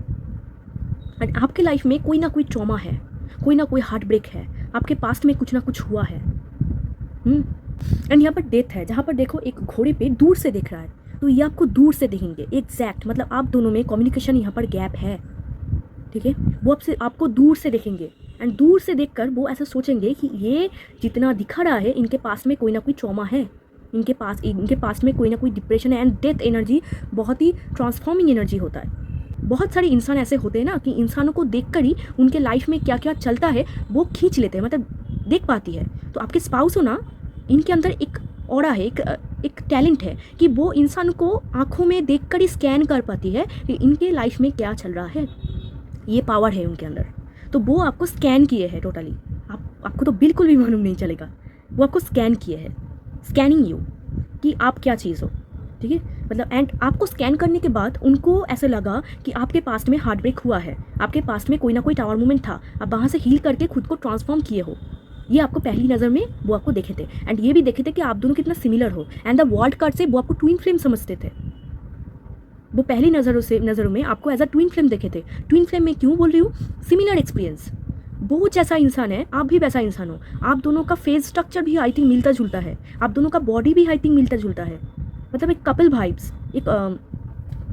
एंड आपके लाइफ में कोई ना कोई ट्रॉमा है, कोई ना कोई हार्ट ब्रेक है, आपके पास्ट में कुछ ना कुछ हुआ है। एंड यहाँ पर डेथ है, जहाँ पर देखो एक घोड़े पे दूर से देख रहा है, तो ये आपको दूर से देखेंगे एग्जैक्ट। मतलब आप दोनों में कम्युनिकेशन यहाँ पर गैप है। ठीक है, वो आपको दूर से देखेंगे एंड दूर से देखकर वो ऐसा सोचेंगे कि ये जितना दिखा रहा है इनके पास में कोई ना कोई ट्रॉमा है, इनके पास में कोई ना कोई डिप्रेशन है। एंड डेथ एनर्जी बहुत ही ट्रांसफॉर्मिंग एनर्जी होता है। बहुत सारे इंसान ऐसे होते हैं ना कि इंसानों को देखकर ही उनके लाइफ में क्या क्या चलता है वो खींच लेते हैं, मतलब देख पाती है। तो आपके स्पाउस हो ना, इनके अंदर एक ऑरा है, एक टैलेंट है कि वो इंसान को आंखों में देखकर ही स्कैन कर पाती है कि इनके लाइफ में क्या चल रहा है। ये पावर है उनके अंदर। तो वो आपको स्कैन किए हैं टोटली। आपको तो बिल्कुल भी मालूम नहीं चलेगा, वो आपको स्कैन किए हैं, स्कैनिंग यू कि आप क्या चीज़ हो। ठीक है, मतलब एंड आपको स्कैन करने के बाद उनको ऐसा लगा कि आपके पास्ट में हार्ट ब्रेक हुआ है, आपके पास्ट में कोई ना कोई टावर मूवमेंट था, आप वहाँ से हील करके खुद को ट्रांसफॉर्म किए हो। ये आपको पहली नज़र में वो आपको देखे थे एंड ये भी देखे थे कि आप दोनों कितना सिमिलर हो। एंड द वर्ल्ड कार्ड से वो आपको ट्विन फ्लेम समझते थे। वो पहली नज़रों में आपको एज अ ट्विन फ्लेम देखे थे। ट्विन फ्लेम में क्यों बोल रही हूँ, सिमिलर एक्सपीरियंस। वो जैसा इंसान है आप भी वैसा इंसान हो। आप दोनों का फेस स्ट्रक्चर भी आई थिंक मिलता जुलता है, आप दोनों का बॉडी भी आई थिंक मिलता जुलता है। मतलब एक कपल वाइब्स, एक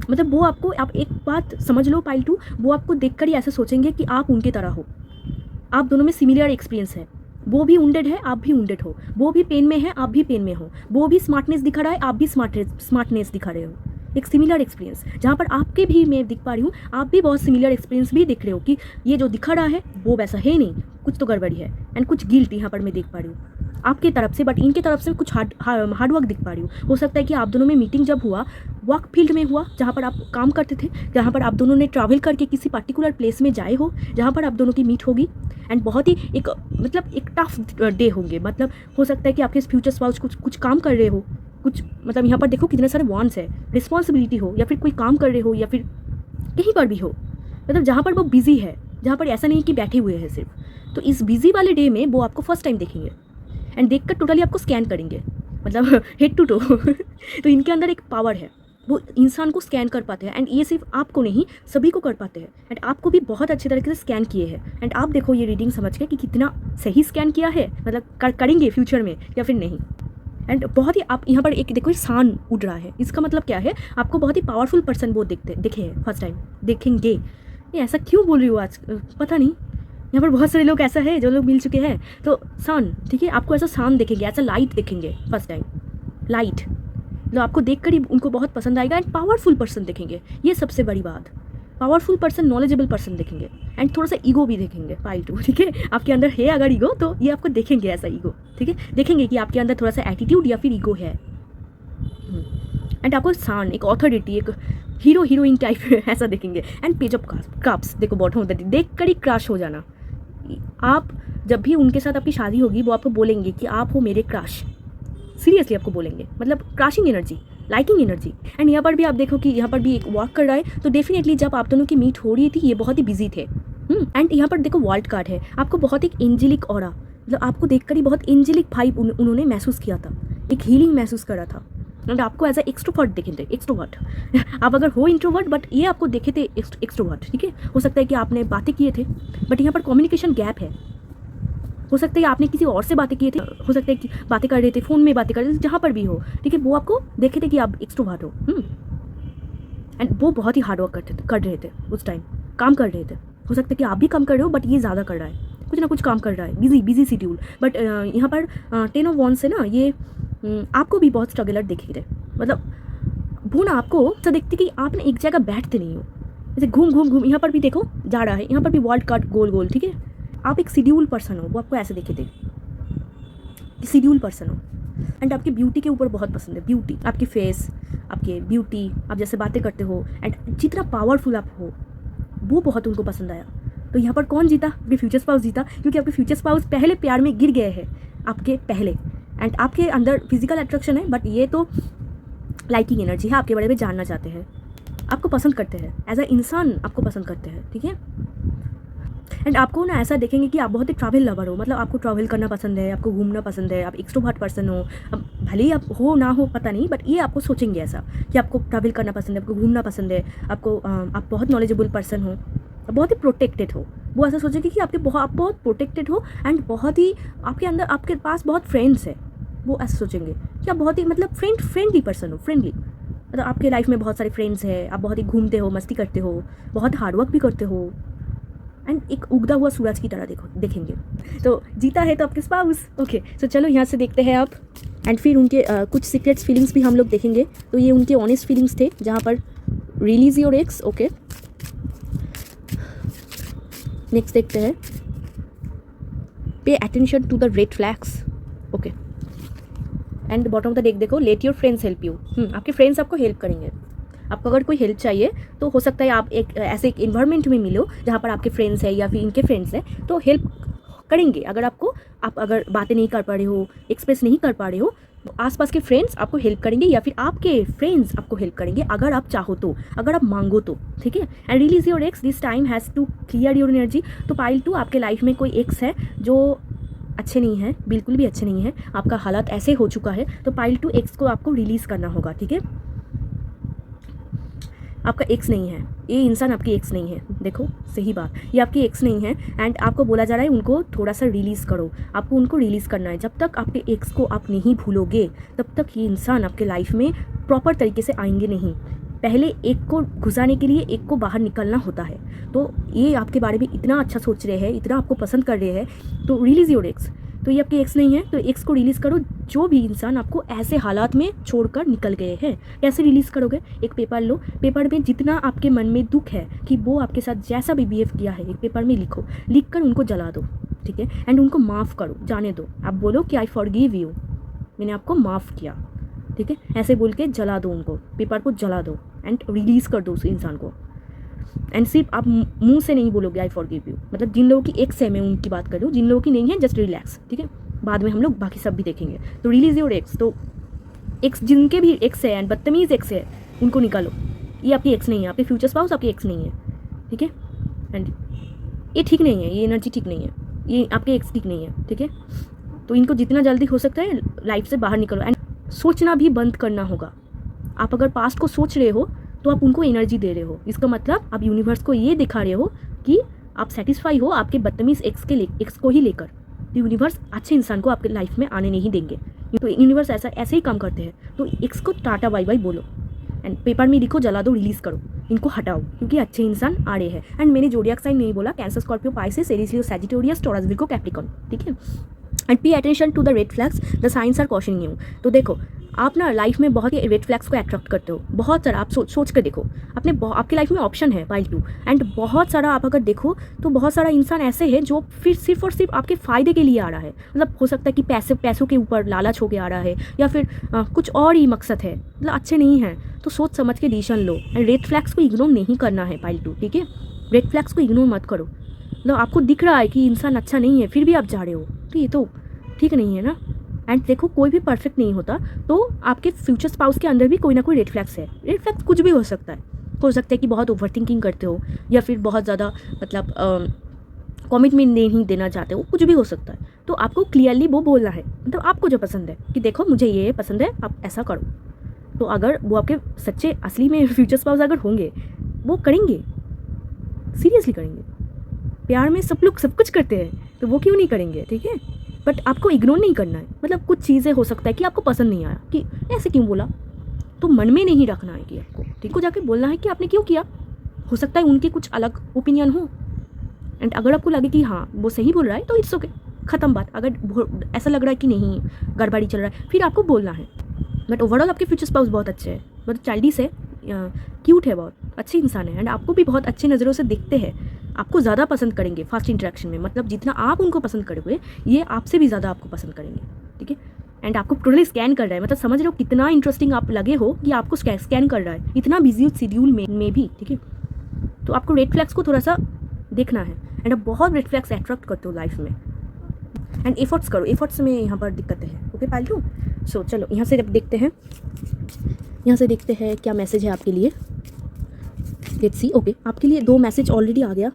मतलब वो आपको, आप एक बात समझ लो पाइल 2, वो आपको देखकर ही ऐसे सोचेंगे कि आप उनके तरह हो। आप दोनों में सिमिलर एक्सपीरियंस है। वो भी वुंडेड है, आप भी वुंडेड हो। वो भी पेन में है, आप भी पेन में हो। वो भी स्मार्टनेस दिखा रहा है, आप भी स्मार्टनेस दिखा रहे हो। एक सिमिलर एक्सपीरियंस, जहाँ पर आपके भी मैं दिख पा रही हूँ, आप भी बहुत सिमिलर एक्सपीरियंस भी दिख रहे हो कि ये जो दिखा रहा है वो वैसा है नहीं, कुछ तो गड़बड़ी है। एंड कुछ गिल्ट यहाँ पर मैं देख पा रही हूँ आपके तरफ से, बट इनके तरफ से कुछ हार्ड वर्क दिख पा रही हूँ। हो सकता है कि आप दोनों में मीटिंग जब हुआ, वर्क फील्ड में हुआ, जहाँ पर आप काम करते थे, जहाँ पर आप दोनों ने ट्रैवल करके किसी पर्टिकुलर प्लेस में जाए हो, जहाँ पर आप दोनों की मीट होगी। एंड बहुत ही एक मतलब एक टफ डे होंगे। मतलब हो सकता है कि आपके फ्यूचर स्पाउस कुछ काम कर रहे हो, कुछ मतलब यहाँ पर देखो कितने सारे वॉन्ट्स है, रिस्पॉन्सिबिलिटी हो या फिर कोई काम कर रहे हो या फिर कहीं पर भी हो, मतलब जहाँ पर वो बिजी है, जहाँ पर ऐसा नहीं कि बैठे हुए हैं सिर्फ। तो इस बिजी वाले डे में वो आपको फर्स्ट टाइम देखेंगे एंड देखकर टोटली आपको स्कैन करेंगे, मतलब हेड टू टो। तो इनके अंदर एक पावर है, वो इंसान को स्कैन कर पाते हैं। एंड ये सिर्फ आपको नहीं सभी को कर पाते हैं। एंड आपको भी बहुत अच्छे तरीके से स्कैन किए हैं। एंड आप देखो ये रीडिंग समझ के कि कितना सही स्कैन किया है, मतलब करेंगे फ्यूचर में या फिर नहीं। एंड बहुत ही आप यहाँ पर एक देखो सांड उड़ रहा है, इसका मतलब क्या है, आपको बहुत ही पावरफुल पर्सन वो दिखे हैं फर्स्ट टाइम, देखेंगे। ये ऐसा क्यों बोल रही हूँ आज, पता नहीं, यहाँ पर बहुत सारे लोग ऐसा है जो लोग मिल चुके हैं। तो सान, ठीक है, आपको ऐसा सान देखेंगे, ऐसा लाइट देखेंगे फर्स्ट टाइम, लाइट, तो आपको देखकर ही उनको बहुत पसंद आएगा। एंड पावरफुल पर्सन देखेंगे, ये सबसे बड़ी बात, पावरफुल पर्सन, नॉलेजेबल पर्सन देखेंगे। एंड थोड़ा सा ईगो भी देखेंगे पाइल 2, ठीक है, आपके अंदर है अगर ईगो तो ये आपको देखेंगे ऐसा ईगो, ठीक है, देखेंगे कि आपके अंदर थोड़ा सा एटीट्यूड या फिर ईगो है। एंड आपको सान, एक ऑथोरिटी, एक हीरो हीरोइन टाइप ऐसा देखेंगे। एंड पेज ऑफ कप्स देखो बॉटम ऑफ द डे, देख कर ही क्रश हो जाना। आप जब भी उनके साथ आपकी शादी होगी वो आपको बोलेंगे कि आप हो मेरे क्रश, सीरियसली आपको बोलेंगे, मतलब crushing energy, liking energy. And यहाँ पर भी आप देखो कि यहाँ पर भी एक वॉक कर रहा है, तो डेफिनेटली जब आप दोनों की मीट हो रही थी ये बहुत ही बिजी थे। एंड यहाँ पर देखो वर्ल्ड कार्ड है, आपको बहुत एक एंजेलिक ऑरा, मतलब आपको देखकर ही बहुत एंजेलिक वाइब उन्होंने महसूस किया था, एक हीलिंग महसूस करा था। एंड आपको एज अ एक्सट्रोवर्ट देखे थे, एक्सट्रोवर्ट आप अगर हो इंट्रोवर्ट बट ये आपको देखे थे एक्सट्रोवर्ट, ठीक है। हो सकता है कि आपने बातें किए थे बट यहाँ पर कम्युनिकेशन गैप है। हो सकता है आपने किसी और से बातें किए थे, हो सकता है कि बातें कर रहे थे, फ़ोन में बातें कर रहे थे, जहाँ पर भी हो, ठीक है, वो आपको देखे थे कि आप एक्सट्रोवर्ट हो। एंड वो बहुत ही हार्ड वर्क कर रहे थे उस टाइम, काम कर रहे थे। हो सकता है कि आप भी काम कर रहे हो बट ये ज़्यादा कर रहा है, कुछ ना कुछ काम कर रहा है, बिजी शेड्यूल। बट यहाँ पर 10 ऑफ वॉन्ड्स से ना ये आपको भी बहुत स्ट्रगलर दिखे थे। मतलब वो ना आपको ऐसा देखते कि आप ना एक जगह बैठते नहीं हो, जैसे घूम घूम घूम, यहाँ पर भी देखो जा रहा है, यहाँ पर भी वर्ल्ड कट गोल गोल, ठीक है। आप एक शेड्यूल पर्सन हो, वो आपको ऐसे देखे थे कि शेड्यूल पर्सन हो। एंड आपकी ब्यूटी के ऊपर बहुत पसंद है, ब्यूटी, आपकी फेस, आपके ब्यूटी, आप जैसे बातें करते हो एंड जितना पावरफुल आप हो वो बहुत उनको पसंद आया। तो यहाँ पर कौन जीता? आपके फ्यूचर स्पाउस जीता, क्योंकि आपके फ्यूचर स्पाउस पहले प्यार में गिर गए हैं आपके पहले। एंड आपके अंदर फिजिकल अट्रैक्शन है बट ये तो लाइकिंग एनर्जी है, आपके बारे में जानना चाहते हैं, आपको पसंद करते हैं, एज अ इंसान आपको पसंद करते हैं, ठीक है। एंड आपको ना ऐसा देखेंगे कि आप बहुत ही ट्रैवल लवर हो, मतलब आपको ट्रैवल करना पसंद है, आपको घूमना पसंद है, आप एक्सट्रोवर्ट पर्सन हो। अब भले ही आप हो ना हो पता नहीं, बट ये आपको सोचेंगे ऐसा कि आपको ट्रैवल करना पसंद है, आपको घूमना पसंद है, आपको आप बहुत नॉलेजेबल पर्सन हो, बहुत ही प्रोटेक्टेड हो। वो ऐसा सोचेंगे कि आप बहुत प्रोटेक्टेड हो एंड बहुत ही आपके अंदर, आपके पास बहुत फ्रेंड्स है। वो ऐसा सोचेंगे कि आप बहुत ही मतलब फ्रेंडली पर्सन हो, फ्रेंडली, मतलब आपके लाइफ में बहुत सारे फ्रेंड्स हैं, आप बहुत ही घूमते हो, मस्ती करते हो, बहुत हार्डवर्क भी करते हो एंड एक उगता हुआ सूरज की तरह देखेंगे। तो जीता है तो आपके स्पाउस। ओके, तो चलो यहाँ से देखते हैं आप। एंड फिर उनके कुछ सीक्रेट्स फीलिंग्स भी हम लोग देखेंगे। तो ये उनके ऑनेस्ट फीलिंग्स थे जहाँ पर release your ex. Okay, next देखते हैं, pay attention to the red flags. Okay, and bottom of the deck देखो, let your friends help you. आपके फ्रेंड्स आपको हेल्प करेंगे। आपको अगर कोई हेल्प चाहिए तो हो सकता है आप एक ऐसे एक इन्वायरमेंट में मिलो जहाँ पर आपके फ्रेंड्स हैं या फिर इनके फ्रेंड्स हैं, तो हेल्प करेंगे। अगर आप अगर बातें नहीं कर पा रहे हो, एक्सप्रेस नहीं कर पा रहे हो, तो आसपास के फ्रेंड्स आपको हेल्प करेंगे या फिर आपके फ्रेंड्स आपको हेल्प करेंगे, अगर आप चाहो तो, अगर आप मांगो तो, ठीक है। And release your ex, this time has to clear your energy. तो पाइल 2, आपके लाइफ में कोई एक्स है जो अच्छे नहीं है, बिल्कुल भी अच्छे नहीं है, आपका हालात ऐसे हो चुका है, तो पाइल 2 एक्स को आपको रिलीज़ करना होगा, ठीक है। आपका एक्स नहीं है, ये इंसान आपकी एक्स नहीं है, देखो सही बात, ये आपकी एक्स नहीं है। एंड आपको बोला जा रहा है उनको थोड़ा सा रिलीज़ करो, आपको उनको रिलीज़ करना है। जब तक आपके एक्स को आप नहीं भूलोगे तब तक ये इंसान आपके लाइफ में प्रॉपर तरीके से आएंगे नहीं। पहले एक को घुसाने के लिए एक को बाहर निकलना होता है। तो ये आपके बारे में इतना अच्छा सोच रहे हैं, इतना आपको पसंद कर रहे हैं, तो रिलीज़ योर एक्स। तो ये आपके एक्स नहीं है, तो एक्स को रिलीज़ करो। जो भी इंसान आपको ऐसे हालात में छोड़कर निकल गए हैं, कैसे रिलीज़ करोगे? एक पेपर लो, पेपर में जितना आपके मन में दुख है कि वो आपके साथ जैसा भी बिहेव किया है, एक पेपर में लिखो, लिख कर उनको जला दो, ठीक है। एंड उनको माफ़ करो, जाने दो। आप बोलो कि आई फॉरगिव यू, मैंने आपको माफ़ किया, ठीक है। ऐसे बोल के जला दो उनको, पेपर को जला दो एंड रिलीज़ कर दो उस इंसान को। एंड सिर्फ आप मुंह से नहीं बोलोगे आई फॉरगिव यू, मतलब जिन लोगों की एक्स है, मैं उनकी बात कर रही हूँ, जिन लोगों की नहीं है जस्ट रिलैक्स, ठीक है। बाद में हम लोग बाकी सब भी देखेंगे। तो रिलीज योर एक्स, तो एक्स जिनके भी एक्स है एंड बदतमीज़ एक्स है उनको निकालो। ये आपकी एक्स नहीं है, आपके फ्यूचर स्पाउस आपकी एक्स नहीं है, ठीक है। एंड ये ठीक नहीं है, ये एनर्जी ठीक नहीं है, ये आपके एक्स ठीक नहीं है, ठीक है। तो इनको जितना जल्दी हो सकता है लाइफ से बाहर निकलो। एंड सोचना भी बंद करना होगा। आप अगर पास्ट को सोच रहे हो तो आप उनको एनर्जी दे रहे हो, इसका मतलब आप यूनिवर्स को ये दिखा रहे हो कि आप सेटिस्फाई हो आपके बदतमीज़ एक्स को ही लेकर। तो यूनिवर्स अच्छे इंसान को आपके लाइफ में आने नहीं देंगे। तो यूनिवर्स ऐसे ही काम करते हैं। तो एक्स को टाटा बाय बाय बोलो एंड पेपर में लिखो, जला दो, रिलीज़ करो, इनको हटाओ, क्योंकि अच्छे इंसान आ रहे हैं। एंड मैंने जोडियाक साइन नहीं बोला, Cancer, Scorpio, Pisces, Aries, Leo, Sagittarius, Taurus, Virgo, Capricorn, ठीक है। And pay attention to the red flags, the signs are cautioning you. तो देखो आप ना लाइफ में बहुत ही रेड फ्लैग्स को अट्रैक्ट करते हो, बहुत सारा। आप सोच कर देखो, आपकी लाइफ में ऑप्शन है पाइल 2 एंड बहुत सारा। आप अगर देखो तो बहुत सारा इंसान ऐसे है जो फिर सिर्फ और सिर्फ आपके फ़ायदे के लिए आ रहा है। मतलब हो सकता है कि पैसों के ऊपर लालच होके आ रहा है, या फिर कुछ और ही मकसद है, मतलब अच्छे नहीं है। तो सोच समझ के decision low and red flags को इग्नोर नहीं करना है पाइल 2, ठीक है। रेड फ्लैग्स को इग्नोर मत करो। मतलब आपको दिख रहा है कि इंसान अच्छा नहीं है, फिर भी आप जा रहे हो, तो ये तो ठीक नहीं है ना। एंड देखो कोई भी परफेक्ट नहीं होता, तो आपके फ्यूचर स्पाउस के अंदर भी कोई ना कोई रेड फ्लैग्स है। रेड फ्लैग्स कुछ भी हो सकता है कि बहुत ओवर थिंकिंग करते हो, या फिर बहुत ज़्यादा मतलब कमिटमेंट नहीं देना चाहते हो, कुछ भी हो सकता है। तो आपको क्लियरली वो बोलना है, मतलब आपको जो पसंद है कि देखो मुझे ये पसंद है, आप ऐसा करो, तो अगर वो आपके सच्चे असली में फ्यूचर स्पाउस अगर होंगे, वो करेंगे, सीरियसली करेंगे। प्यार में सब लोग सब कुछ करते हैं, तो वो क्यों नहीं करेंगे, ठीक है। बट आपको इग्नोर नहीं करना है। मतलब कुछ चीज़ें हो सकता है कि आपको पसंद नहीं आया, कि ऐसे क्यों बोला, तो मन में नहीं रखना है कि आपको, ठीक हो, जाके बोलना है कि आपने क्यों किया। हो सकता है उनके कुछ अलग ओपिनियन हो, एंड अगर आपको लगे कि हाँ वो सही बोल रहा है तो इट्स ओके, ख़त्म बात। अगर ऐसा लग रहा है कि नहीं गड़बड़ी चल रहा है, फिर आपको बोलना है। बट ओवरऑल आपके फ्यूचर स्पाउस बहुत अच्छे हैं, बहुत चाइल्डिश है, क्यूट है, बहुत अच्छे इंसान है, एंड आपको भी बहुत अच्छी नज़रों से देखते हैं। आपको ज़्यादा पसंद करेंगे फर्स्ट इंटरेक्शन में, मतलब जितना आप उनको पसंद करोगे ये आपसे भी ज़्यादा आपको पसंद करेंगे, ठीक है। एंड आपको टोटली स्कैन कर रहा है, मतलब समझ रहे हो कितना इंटरेस्टिंग आप लगे हो कि आपको स्कैन कर रहा है, इतना बिजी शेड्यूल में भी, ठीक है। तो आपको रेड फ्लैग्स को थोड़ा सा देखना है, एंड आप बहुत रेड फ्लैग्स अट्रैक्ट करते हो लाइफ में, एंड एफर्ट्स करो। एफर्ट्स में यहाँ पर दिक्कतें हैं, ओके पाइल टू। सो चलो यहाँ से जब देखते हैं, यहाँ से देखते हैं क्या मैसेज है आपके लिए। Let's see. ओके, आपके लिए 2 मैसेज ऑलरेडी आ गया।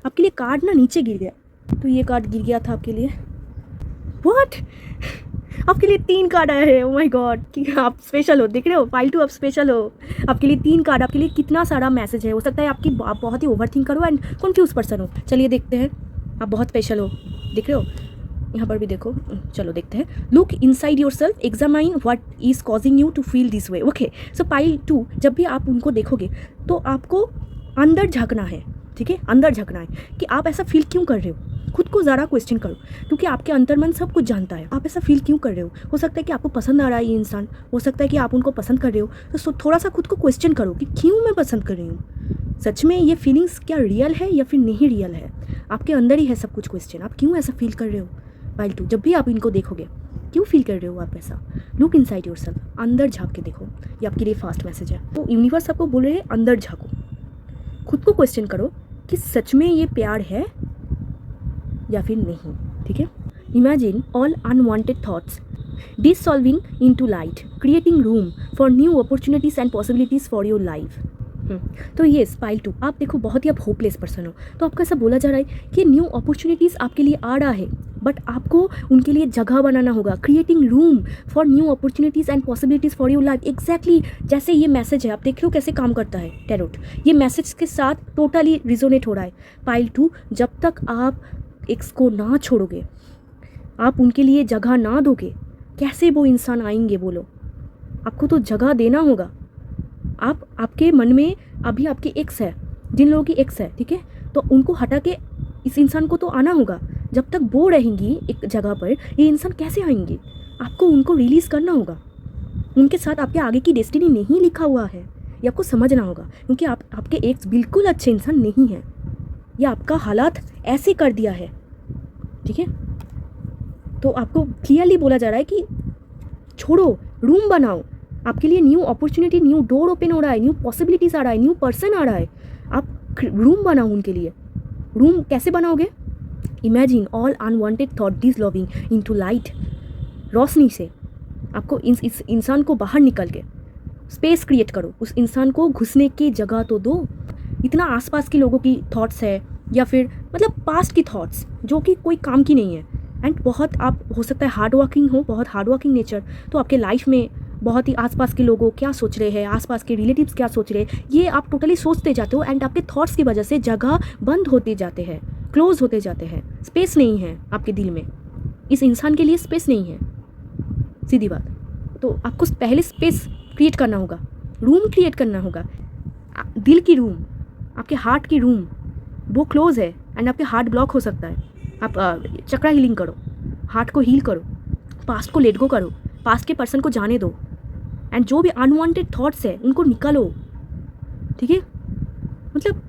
आपके लिए कार्ड ना नीचे गिर गया, तो ये कार्ड गिर गया था आपके लिए। व्हाट, आपके लिए 3 कार्ड आया है। ओह माय गॉड, कि आप स्पेशल हो, देख रहे हो पाइल टू, आप स्पेशल हो। आपके लिए 3 कार्ड, आपके लिए कितना सारा मैसेज है। हो सकता है आप बहुत ही ओवर थिंक करो एंड कन्फ्यूज पर्सन हो। चलिए देखते हैं, आप बहुत स्पेशल हो, देख रहे हो, यहाँ पर भी देखो। चलो देखते हैं। Look inside yourself, examine what is causing you to feel this way. Okay, so pile 2, जब भी आप उनको देखोगे तो आपको अंदर झांकना है, ठीक है, अंदर झांकना है कि आप ऐसा फील क्यों कर रहे हो। खुद को ज़रा क्वेश्चन करो, क्योंकि आपके अंतर्मन सब कुछ जानता है आप ऐसा फील क्यों कर रहे हो सकता है कि आपको पसंद आ रहा है ये इंसान, हो सकता है कि आप उनको पसंद कर रहे हो, तो थोड़ा सा खुद को क्वेश्चन करो कि क्यों मैं पसंद कर रही हूँ। सच में ये फीलिंग्स क्या रियल है या फिर नहीं रियल है, आपके अंदर ही है सब कुछ क्वेश्चन। आप क्यों ऐसा फील कर रहे हो पाइल 2, जब भी आप इनको देखोगे क्यों फील कर रहे हो आप ऐसा। लुक इनसाइड योरसेल्फ, अंदर झांक के देखो, ये आपके लिए फास्ट मैसेज है। तो यूनिवर्स आपको बोल रहे हैं अंदर झांको, खुद को क्वेश्चन करो कि सच में ये प्यार है या फिर नहीं, ठीक है। Imagine all unwanted thoughts dissolving into light, creating room for new opportunities and possibilities for your life. तो ये पाइल 2, आप देखो बहुत ही आप होपलेस पर्सन हो, तो आपको ऐसा बोला जा रहा है कि न्यू अपॉर्चुनिटीज़ आपके लिए आ रहा है, बट आपको उनके लिए जगह बनाना होगा। Creating room for new opportunities and possibilities for your life, exactly जैसे ये मैसेज है। आप देख रहे हो कैसे काम करता है टैरोट, ये मैसेज के साथ टोटली रिजोनेट हो रहा है। पाइल 2, जब तक आप एक्स को ना छोड़ोगे, आप उनके लिए जगह ना दोगे, कैसे वो इंसान आएंगे बोलो। आपको तो जगह देना होगा। आपके मन में अभी आपके एक्स है, जिन लोगों की एक्स है, ठीक है, तो उनको हटा के इस इंसान को तो आना होगा। जब तक वो रहेंगी एक जगह पर, ये इंसान कैसे आएंगे। आपको उनको रिलीज़ करना होगा। उनके साथ आपके आगे की डेस्टिनी नहीं लिखा हुआ है, ये आपको समझना होगा, क्योंकि आपके एक्स बिल्कुल अच्छे इंसान नहीं है। ये आपका हालात ऐसे कर दिया है, ठीक है। तो आपको क्लियरली बोला जा रहा है कि छोड़ो, रूम बनाओ, आपके लिए new opportunity, new door open हो रहा है, न्यू पॉसिबिलिटीज़ आ रहा है, न्यू पर्सन आ रहा है। आप रूम बनाओ उनके लिए। रूम कैसे बनाओगे? Imagine all unwanted thought dissolving into light, रोशनी से आपको इस इंसान को बाहर निकल के स्पेस क्रिएट करो, उस इंसान को घुसने की जगह तो दो। इतना आसपास के लोगों की थॉट्स है या फिर मतलब पास्ट की थॉट्स जो कि कोई काम की नहीं है, एंड बहुत आप हो सकता है हार्ड वर्किंग हो, बहुत हार्ड वर्किंग नेचर, तो आपके लाइफ में बहुत ही आसपास के लोगों क्या सोच रहे हैं, आसपास के रिलेटिव्स क्या सोच रहे हैं, ये आप टोटली सोचते जाते हो, एंड आपके थॉट्स की वजह से जगह बंद होते जाते हैं, क्लोज होते जाते हैं, स्पेस नहीं है आपके दिल में, इस इंसान के लिए स्पेस नहीं है, सीधी बात। तो आपको पहले स्पेस क्रिएट करना होगा, रूम क्रिएट करना होगा, दिल की रूम, आपके हार्ट की रूम, वो क्लोज है एंड आपके हार्ट ब्लॉक हो सकता है। आप चक्रा हीलिंग करो, हार्ट को हील करो, पास्ट को लेट गो करो, पास्ट के पर्सन को जाने दो, एंड जो भी अनवांटेड थॉट्स है उनको निकालो, ठीक है। मतलब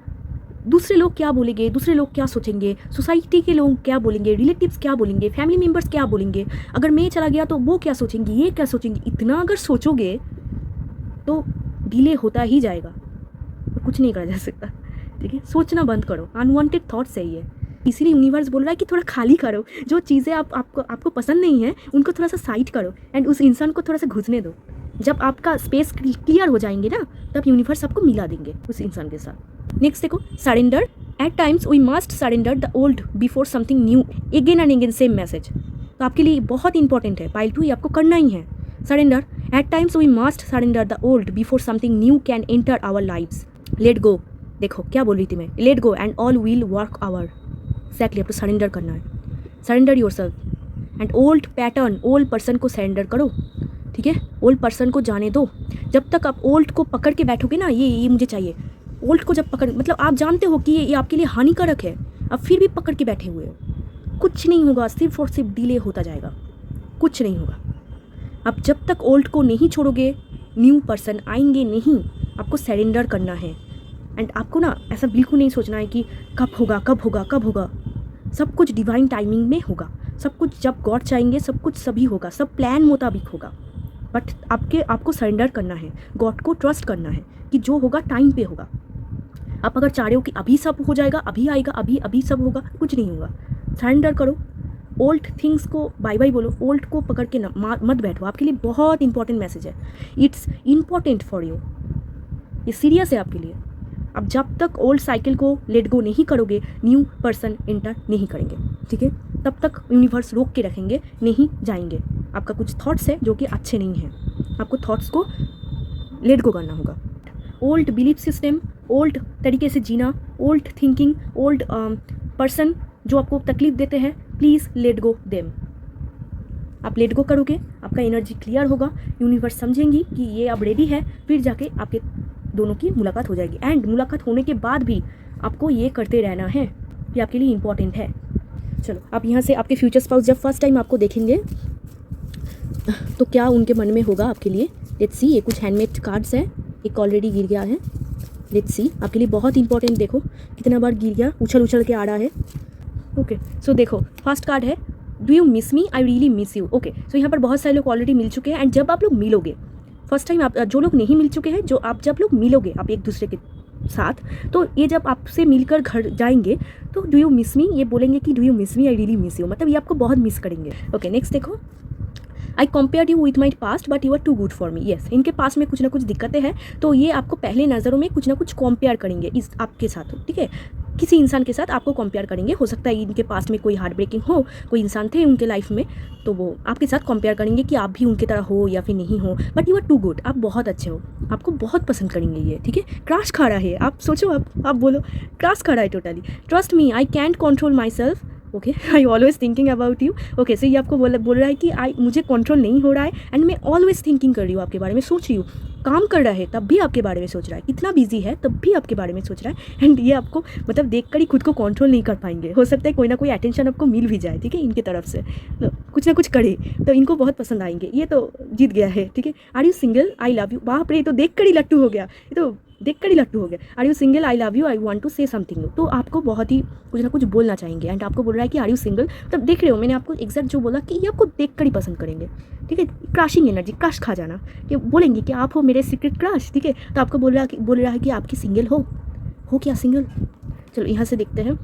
दूसरे लोग क्या बोलेंगे, दूसरे लोग क्या सोचेंगे, सोसाइटी के लोग क्या बोलेंगे, रिलेटिव्स क्या बोलेंगे, फैमिली मेम्बर्स क्या बोलेंगे, अगर मैं चला गया तो वो क्या सोचेंगे, ये क्या सोचेंगे, इतना अगर सोचोगे तो डिले होता ही जाएगा और कुछ नहीं करा जा सकता, ठीक है। सोचना बंद करो, अनवांटेड थॉट्स है ये, इसीलिए यूनिवर्स बोल रहा है कि थोड़ा खाली करो, जो चीज़ें आपको पसंद नहीं है उनको थोड़ा सा साइड करो, एंड उस इंसान को थोड़ा सा घुसने दो। जब आपका स्पेस क्लियर हो जाएंगे ना, तब यूनिवर्स आपको मिला देंगे उस इंसान के साथ। नेक्स्ट देखो, surrender. At times we must surrender the old before something new, again and again same message. तो आपके लिए बहुत इंपॉर्टेंट है पाइल 2, ये आपको करना ही है। Surrender at times we must surrender the old before something new can enter our lives. Let go. देखो क्या बोल रही थी मैं, let go and all will work out. Exactly आपको सरेंडर करना है. Surrender yourself and old pattern, old person को सरेंडर करो. ठीक है, ओल्ड पर्सन को जाने दो. जब तक आप ओल्ड को पकड़ के बैठोगे ना, ये मुझे चाहिए, ओल्ड को जब पकड़, मतलब आप जानते हो कि ये आपके लिए हानिकारक है, अब फिर भी पकड़ के बैठे हुए हो, कुछ नहीं होगा, सिर्फ और सिर्फ डिले होता जाएगा, कुछ नहीं होगा. अब जब तक ओल्ड को नहीं छोड़ोगे, न्यू पर्सन आएंगे नहीं. आपको सरेंडर करना है. एंड आपको ना ऐसा बिल्कुल नहीं सोचना है कि कब होगा कब होगा कब होगा. सब कुछ डिवाइन टाइमिंग में होगा. सब कुछ जब गॉड चाहेंगे सब कुछ सभी होगा, सब प्लान मुताबिक होगा. बट आपको सरेंडर करना है, गॉड को ट्रस्ट करना है कि जो होगा टाइम पे होगा. आप अगर चाह रहे हो कि अभी सब हो जाएगा, अभी आएगा, अभी सब होगा, कुछ नहीं होगा. सरेंडर करो. ओल्ड थिंग्स को बाय बाय बोलो. ओल्ड को पकड़ के मत बैठो. आपके लिए बहुत इंपॉर्टेंट मैसेज है. It's important for you. ये सीरियस है आपके लिए. अब जब तक ओल्ड साइकिल को लेट गो नहीं करोगे, न्यू पर्सन एंटर नहीं करेंगे. ठीक है, तब तक यूनिवर्स रोक के रखेंगे, नहीं जाएंगे. आपका कुछ थॉट्स है जो कि अच्छे नहीं हैं, आपको थॉट्स को लेट गो करना होगा. ओल्ड बिलीफ सिस्टम, ओल्ड तरीके से जीना, ओल्ड थिंकिंग, ओल्ड पर्सन जो आपको तकलीफ देते हैं, प्लीज़ लेट गो देम. आप लेट गो करोगे, आपका एनर्जी क्लियर होगा, यूनिवर्स समझेंगी कि ये अब रेडी है, फिर जाके आपके दोनों की मुलाकात हो जाएगी. एंड मुलाकात होने के बाद भी आपको ये करते रहना है, ये आपके लिए इम्पॉर्टेंट है. चलो, आप यहाँ से आपके फ्यूचर स्पाउस जब फर्स्ट टाइम आपको देखेंगे तो क्या उनके मन में होगा आपके लिए. Let's see. ये कुछ हैंडमेड कार्ड्स हैं, एक ऑलरेडी गिर गया है. लेट्स सी, आपके लिए बहुत इंपॉर्टेंट. देखो कितना बार गिर गया, उछल के आ रहा है. ओके, सो देखो फर्स्ट कार्ड है, do you miss me, I really miss you. Okay, so यहाँ पर बहुत सारे लोग ऑलरेडी मिल चुके हैं. एंड जब आप लोग मिलोगे फर्स्ट टाइम, आप जो लोग नहीं मिल चुके हैं, जो आप जब लोग मिलोगे आप एक दूसरे के साथ, तो ये जब आपसे मिलकर घर जाएंगे तो डू यू मिस मी, ये बोलेंगे कि do you miss me, I really miss you, मतलब ये आपको बहुत मिस करेंगे. ओके, नेक्स्ट देखो, I compare you with my past but you are too good for me. Yes, इनके पास में कुछ ना कुछ दिक्कतें हैं, तो ये आपको पहले नज़रों में कुछ ना कुछ कंपेयर करेंगे इस आपके साथ. ठीक है, किसी इंसान के साथ आपको कंपेयर करेंगे. हो सकता है इनके पास्ट में कोई हार्ट ब्रेकिंग हो, कोई इंसान थे उनके लाइफ में, तो वो आपके साथ कंपेयर करेंगे कि आप भी उनकी तरह हो या फिर नहीं हो. But you are too good, आप बहुत अच्छे हो, आपको बहुत पसंद करेंगे ये. ठीक है, क्रश खा रहा है. आप सोचो, आप बोलो क्रश खा रहा है totally. Trust me, I can't control myself. Okay, I always thinking about you. Okay, so ये आपको बोल रहा है कि मुझे कंट्रोल नहीं हो रहा है एंड मैं ऑलवेज थिंकिंग कर रही हूँ, आपके बारे में सोच रही हूँ. काम कर रहा है तब भी आपके बारे में सोच रहा है, इतना बिजी है तब भी आपके बारे में सोच रहा है. एंड ये आपको मतलब देख कर ही खुद को कंट्रोल नहीं कर पाएंगे. हो सकता है कोई ना कोई अटेंशन आपको मिल भी जाए. ठीक है, इनकी तरफ से कुछ ना कुछ करे तो इनको बहुत पसंद आएंगे. ये तो जीत गया है. ठीक है, are you single, I love you. बाप रे, ये तो देख कर ही लट्टू हो गया, ये तो देख कर ही लट्टू हो गया. Are you single, I love you, I want to say something. तो आपको बहुत ही कुछ ना कुछ बोलना चाहेंगे. एंड आपको बोल रहा है कि आर यू सिंगल, तब देख रहे हो मैंने आपको एग्जैक्ट जो बोला कि ये आपको देख कर ही पसंद करेंगे. ठीक है, क्रशिंग एनर्जी, क्रश खा जाना, कि बोलेंगे कि आप हो मेरे सीक्रेट क्रश. ठीक है, तो आपको बोल रहा है कि आपकी सिंगल हो क्या सिंगल. चलो यहाँ से देखते हैं.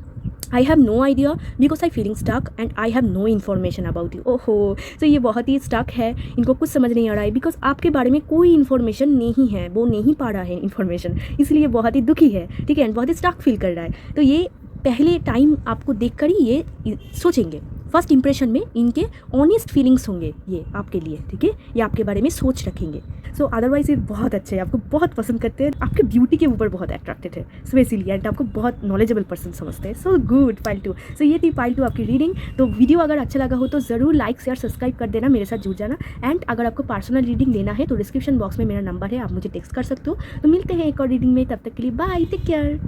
I have no idea because I feeling stuck and I have no information about you. ओहो, तो ये बहुत ही स्टक है, इनको कुछ समझ नहीं आ रहा है बिकॉज आपके बारे में कोई इन्फॉर्मेशन नहीं है, वो नहीं पा रहा है इन्फॉर्मेशन, इसलिए बहुत ही दुखी है. ठीक है, बहुत ही स्टक फील कर रहा है. तो ये पहले टाइम आपको देख कर ही ये सोचेंगे, फर्स्ट इंप्रेशन में इनके ऑनेस्ट फीलिंग्स होंगे ये आपके लिए. ठीक है, ये आपके बारे में सोच रखेंगे. सो अदरवाइज ये बहुत अच्छे हैं, आपको बहुत पसंद करते हैं, आपके ब्यूटी के ऊपर बहुत अट्रैक्टेड है. सो इसीलिए एंड आपको बहुत नॉलेजेबल पर्सन समझते हैं. So good pile 2. सो ये थी पाइल 2 आपकी रीडिंग. तो वीडियो अगर अच्छा लगा हो तो ज़रूर लाइक शेयर सब्सक्राइब कर देना, मेरे साथ जुड़ जाना. एंड अगर आपको पर्सनल रीडिंग लेना है तो डिस्क्रिप्शन बॉक्स में मेरा नंबर है, आप मुझे टेक्स्ट कर सकते हो. तो मिलते हैं एक और रीडिंग में, तब तक के लिए बाय, टेक केयर.